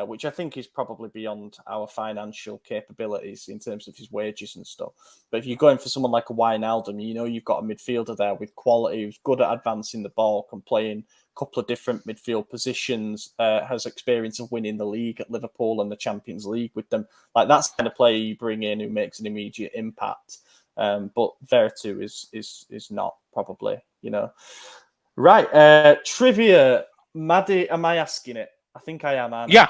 Which I think is probably beyond our financial capabilities in terms of his wages and stuff. But if you're going for someone like a Wijnaldum, you've got a midfielder there with quality, who's good at advancing the ball, can play in a couple of different midfield positions, has experience of winning the league at Liverpool and the Champions League with them. Like, that's the kind of player you bring in who makes an immediate impact. But Veretout is not probably, Right, trivia. Maddie, am I asking it? I think I am, aren't I? Yeah.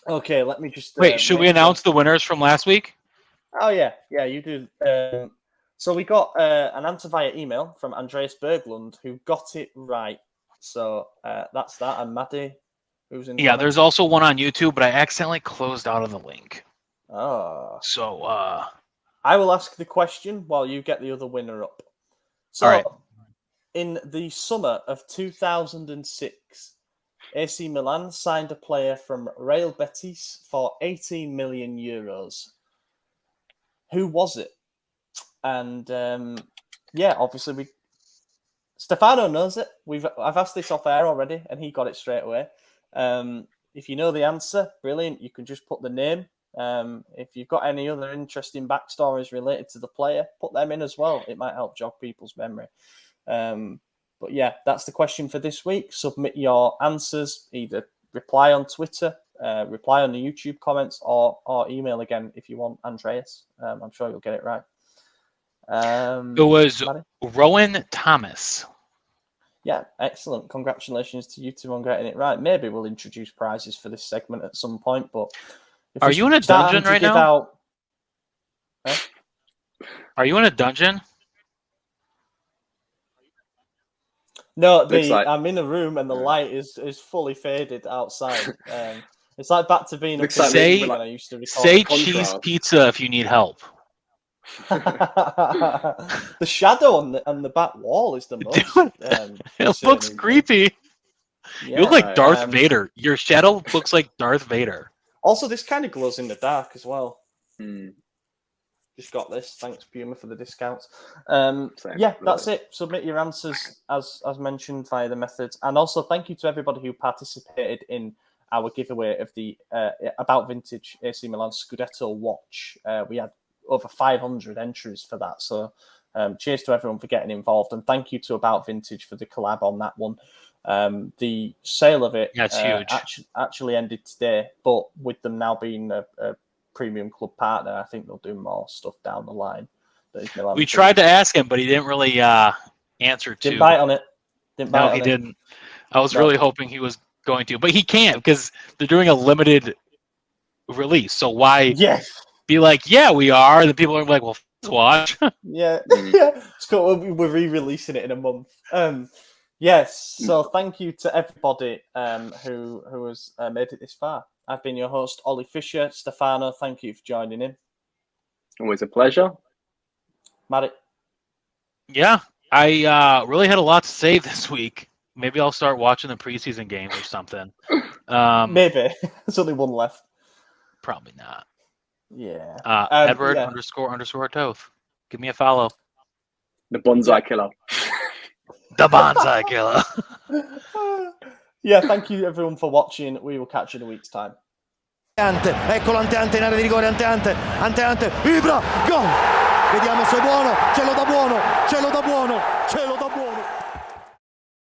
Okay, let me just... Wait, should we announce the winners from last week? Oh, yeah, you do. So we got an answer via email from Andreas Berglund, who got it right. So that's that. And Maddie, who's in... Yeah, there's also one on YouTube, but I accidentally closed out of the link. Oh. So... I will ask the question while you get the other winner up. So, all right. In the summer of 2006, AC Milan signed a player from Real Betis for 18 million euros. Who was it? And obviously Stefano knows it. I've asked this off air already, and he got it straight away. If you know the answer, brilliant. You can just put the name. If you've got any other interesting backstories related to the player, put them in as well. It might help jog people's memory. But yeah, that's the question for this week. Submit your answers, either reply on Twitter, reply on the YouTube comments, or email again if you want, Andreas. I'm sure you'll get it right. It was Maddie? Rowan Thomas. Yeah, excellent. Congratulations to you two on getting it right. Maybe we'll introduce prizes for this segment at some point, but... Are you in a dungeon right now? Are you in a dungeon? No, I'm in a room and the light is fully faded outside. It's like back to being when I used to record. Say cheese pizza if you need help. The shadow on the back wall is the most. It looks creepy. Yeah, you look like Darth Vader. Your shadow looks like Darth Vader. Also, this kind of glows in the dark as well. Just got this. Thanks, Puma, for the discounts. That's it. Submit your answers as mentioned via the methods, and also thank you to everybody who participated in our giveaway of the About Vintage AC Milan Scudetto watch. We had over 500 entries for that, so cheers to everyone for getting involved, and thank you to About Vintage for the collab on that one. The sale of it huge. Actually ended today, but with them now being a premium club partner, I think they'll do more stuff down the line. We tried to ask him, but he didn't really answer to. Didn't bite on it. No, he didn't. I was really hoping he was going to, but he can't because they're doing a limited release. So why be like, yeah, we are, and the people are like, well, watch. Yeah. It's cool. We're re-releasing it in a month. Yes, so thank you to everybody who has made it this far. I've been your host, Ollie Fisher. Stefano, thank you for joining in. Always a pleasure. Maddie? Yeah, I really had a lot to say this week. Maybe I'll start watching the preseason games or something. Maybe. There's only one left. Probably not. Yeah. Edward _ Toth. Give me a follow. The Bonsai Killer. The Bonsai Killer. Yeah, thank you everyone for watching. We will catch you in a week's time. Eccolo Ante in area di rigore, Ante, vibra, gol! Vediamo se è buono, ce lo dà buono, ce lo dà buono, ce lo dà buono!